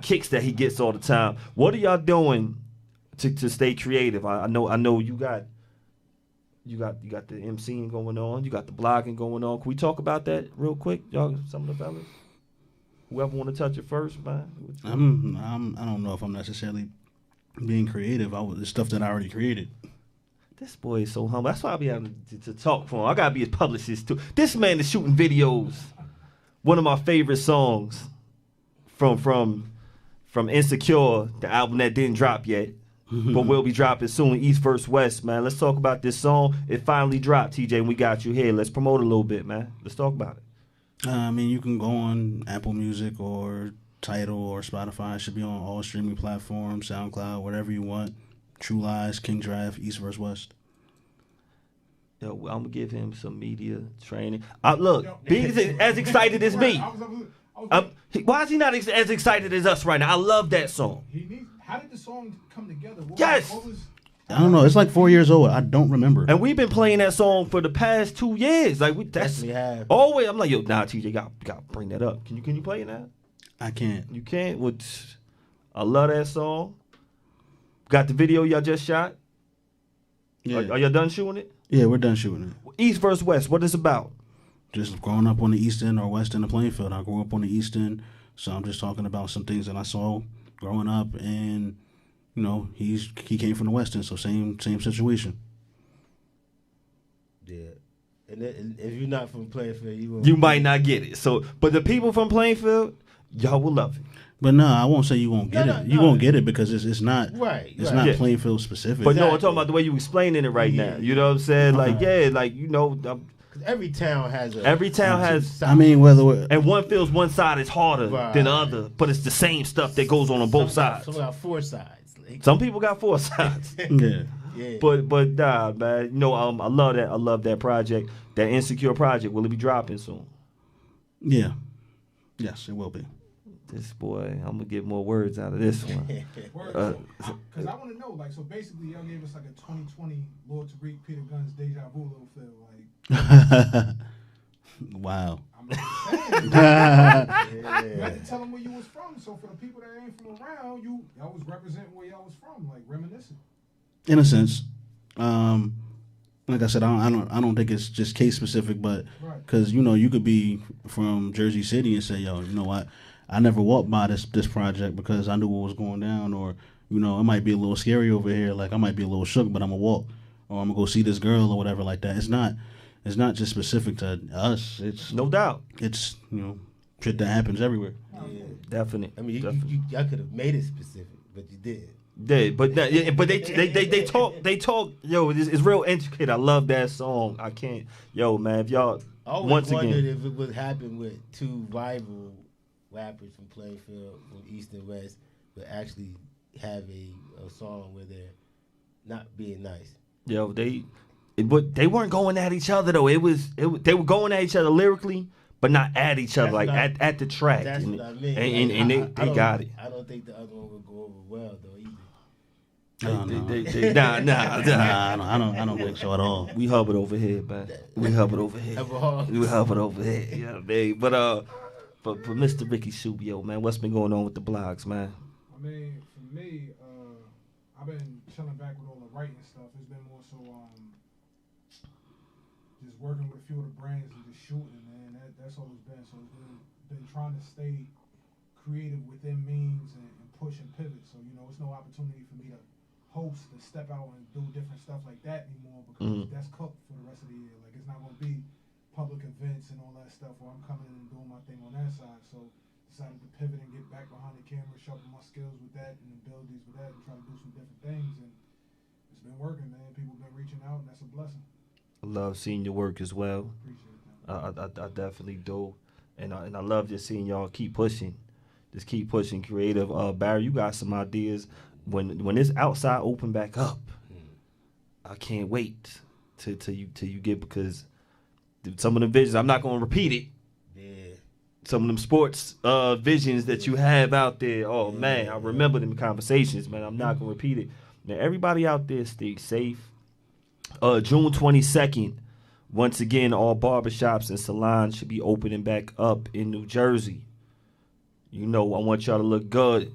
kicks that he gets all the time. What are y'all doing to stay creative? I know you got the MCing going on, you got the blogging going on. Can we talk about that real quick, y'all? Some of the fellas, whoever want to touch it first, man. I don't know if I'm necessarily being creative. The stuff that I already created. This boy is so humble. That's why I be having to talk for him. I gotta be his publicist too. This man is shooting videos. One of my favorite songs from Insecure, the album that didn't drop yet, but will be dropping soon. East vs. West, man. Let's talk about this song. It finally dropped, TJ, and we got you here. Let's promote it a little bit, man. Let's talk about it. I mean, you can go on Apple Music or Tidal or Spotify. It should be on all streaming platforms, SoundCloud, whatever you want. True Lies, King Drive, East vs. West. Yo, I'm gonna give him some media training. Look, being as excited as me. Why is he not as excited as us right now? I love that song. How did the song come together? I don't know. It's like 4 years old. I don't remember. And we've been playing that song for the past 2 years. Like that's always. I'm like, yo, nah, TJ, got to bring that up. Can you play it now? I can't. You can't. I love that song. Got the video y'all just shot? Yeah. Are y'all done shooting it? Yeah, we're done shooting it. East vs. West, what is it about? Just growing up on the East End or West End of Plainfield. I grew up on the East End, so I'm just talking about some things that I saw growing up, and you know, he came from the West End, so same situation. Yeah. And if you're not from Plainfield, you might not get it. So, but the people from Plainfield, y'all will love it. But no, I won't say you won't get it. You won't get it because it's not right. It's not Plainfield specific. But no, I'm talking about the way you explaining it right now. You know what I'm saying? Like you know. Every town has. I mean, and one feels one side is harder than the other, but it's the same stuff that goes on both sides. Some got 4 sides. Some people got 4 sides. Yeah. But nah, man. You know, I love that. I love that project. That Insecure project. Will it be dropping soon? Yeah. Yes, it will be. This boy, I'm gonna get more words out of this one. Because I want to know, like, so basically, y'all gave us like a 2020 Lord Tariq Peter Guns deja vu little feel, like. Wow. I'm saying. You had to tell them where you was from, so for the people that ain't from around, y'all was representing where y'all was from, like reminiscing. In a sense, like I said, I don't think it's just case specific, but because you know you could be from Jersey City and say, yo, you know what. I never walked by this project because I knew what was going down, or you know, it might be a little scary over here. Like I might be a little shook, but I'm gonna walk. or I'm gonna go see this girl or whatever like that. It's not just specific to us. It's No doubt. It's shit that happens everywhere. Yeah. Definite. I mean, Definitely. y'all could have made it specific, but you didn't. But they talk. Yo, it's real intricate. I love that song. I can't. Yo, man, if y'all I always once wondered again, if it would happen with two rival rappers from Plainfield, from East and West, would actually have a song where they're not being nice. yo, but they weren't going at each other though. It was they were going at each other lyrically, but not at each other, That's like what at the track. That's and, what I mean. And they got it. I don't think the other one would go over well though either. Nah. I don't think so at all. We hubbard over here, man. We hubbard over here. We hubbard over here. Yeah, man. But for Mr. Ricky Subio, man, what's been going on with the blogs, man? I mean, for me, I've been chilling back with all the writing stuff. It's been more so just working with a few of the brands and just shooting, man. That's all it's been. So it's been trying to stay creative within means and push and pivot. So it's no opportunity for me to host and step out and do different stuff like that anymore because that's cooked for the rest of the year. Like it's not going to be public events and all that stuff where I'm coming in and doing my thing on that side. So decided to pivot and get back behind the camera, sharpen my skills with that and abilities with that, and try to do some different things. And it's been working, man. People have been reaching out, and that's a blessing. I love seeing your work as well. Appreciate that. I definitely do, and I love just seeing y'all keep pushing, creative. Barry, you got some ideas. When this outside open back up, I can't wait till you get, because some of the visions, I'm not gonna repeat it. Yeah. Some of them sports visions that you have out there. Oh man, I remember them conversations, man. I'm not gonna repeat it. Now everybody out there, stay safe. June 22nd, once again, all barbershops and salons should be opening back up in New Jersey. I want y'all to look good.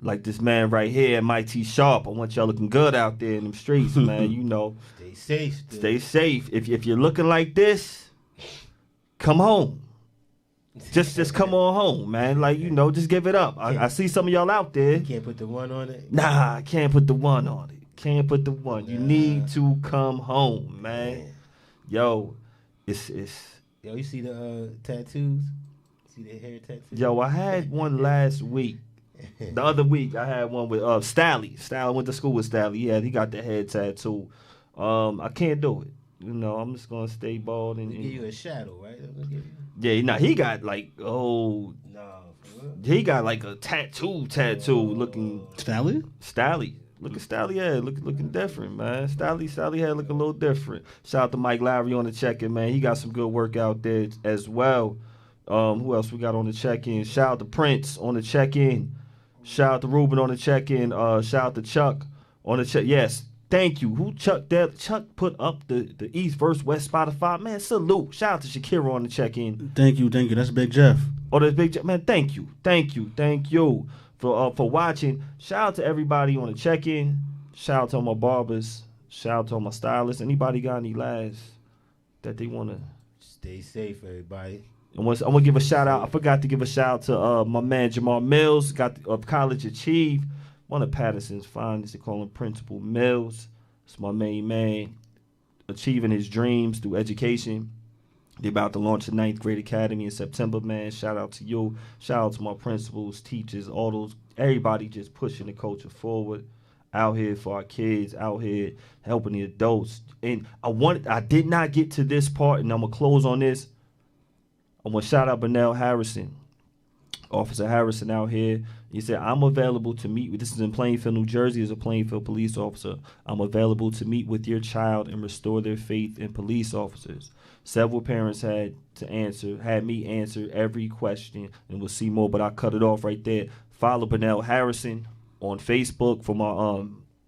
Like this man right here, MIT Sharp. I want y'all looking good out there in them streets, man. Stay safe. Dude. Stay safe. If you're looking like this, come home. Just come on home, man. Like, just give it up. I see some of y'all out there. You can't put the one on it? Nah, I can't put the one on it. Can't put the one. You need to come home, man. Yo, it's Yo, you see the tattoos? See the hair tattoos? Yo, I had one last week. The other week, I had one with Stally. Stally went to school with Stally. Yeah, he got the head tattoo. I can't do it. I'm just gonna stay bald and give you a shadow, right? Yeah, he got like he got like a tattoo looking Stally. Look at Stally head, looking different, man. Stally head look a little different. Shout out to Mike Lowry on the check-in, man. He got some good work out there as well. Who else we got on the check-in? Shout out to Prince on the check-in. Shout out to Ruben on the check-in. Shout out to Chuck on the check. Yes, thank you. Who Chuck that? Chuck put up the East vs. West Spotify. Man, salute. Shout out to Shakira on the check-in. Thank you. That's Big Jeff. Oh, that's Big Jeff. Man, thank you for watching. Shout out to everybody on the check-in. Shout out to all my barbers. Shout out to all my stylists. Anybody got any last that they want to? Stay safe, everybody. I'm gonna give a shout out. I forgot to give a shout out to my man Jamal Mills. Got College Achieve, one of Patterson's finest. They call him Principal Mills. It's my main man, achieving his dreams through education. They're about to launch the 9th grade academy in September, man. Shout out to you. Shout out to my principals, teachers, all those, everybody just pushing the culture forward. Out here for our kids, out here helping the adults. And I did not get to this part, and I'm gonna close on this. I'm going to shout out Bernell Harrison, Officer Harrison out here. He said, I'm available to meet with, this is in Plainfield, New Jersey, as a Plainfield police officer. I'm available to meet with your child and restore their faith in police officers. Several parents had me answer every question, and we'll see more, but I cut it off right there. Follow Bernell Harrison on Facebook for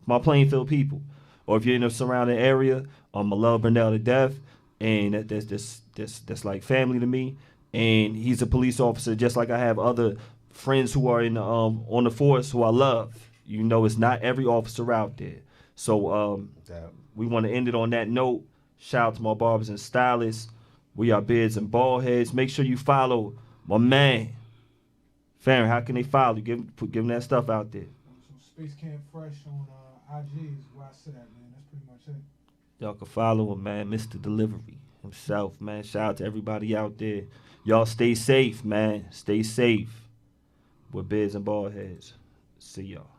my Plainfield people. Or if you're in the surrounding area, I love Bernell to death. And that's like family to me. And he's a police officer, just like I have other friends who are in on the force who I love. It's not every officer out there. So we want to end it on that note. Shout out to my barbers and stylists. We are Beards and Baldheads. Make sure you follow my man. Farron, how can they follow? Give them that stuff out there. So Space Camp Fresh on IG is where I sit at, man. That's pretty much it. Y'all can follow him, man. Mr. Delivery himself, man. Shout out to everybody out there. Y'all stay safe, man. Stay safe. We're Beards and Baldheads. See y'all.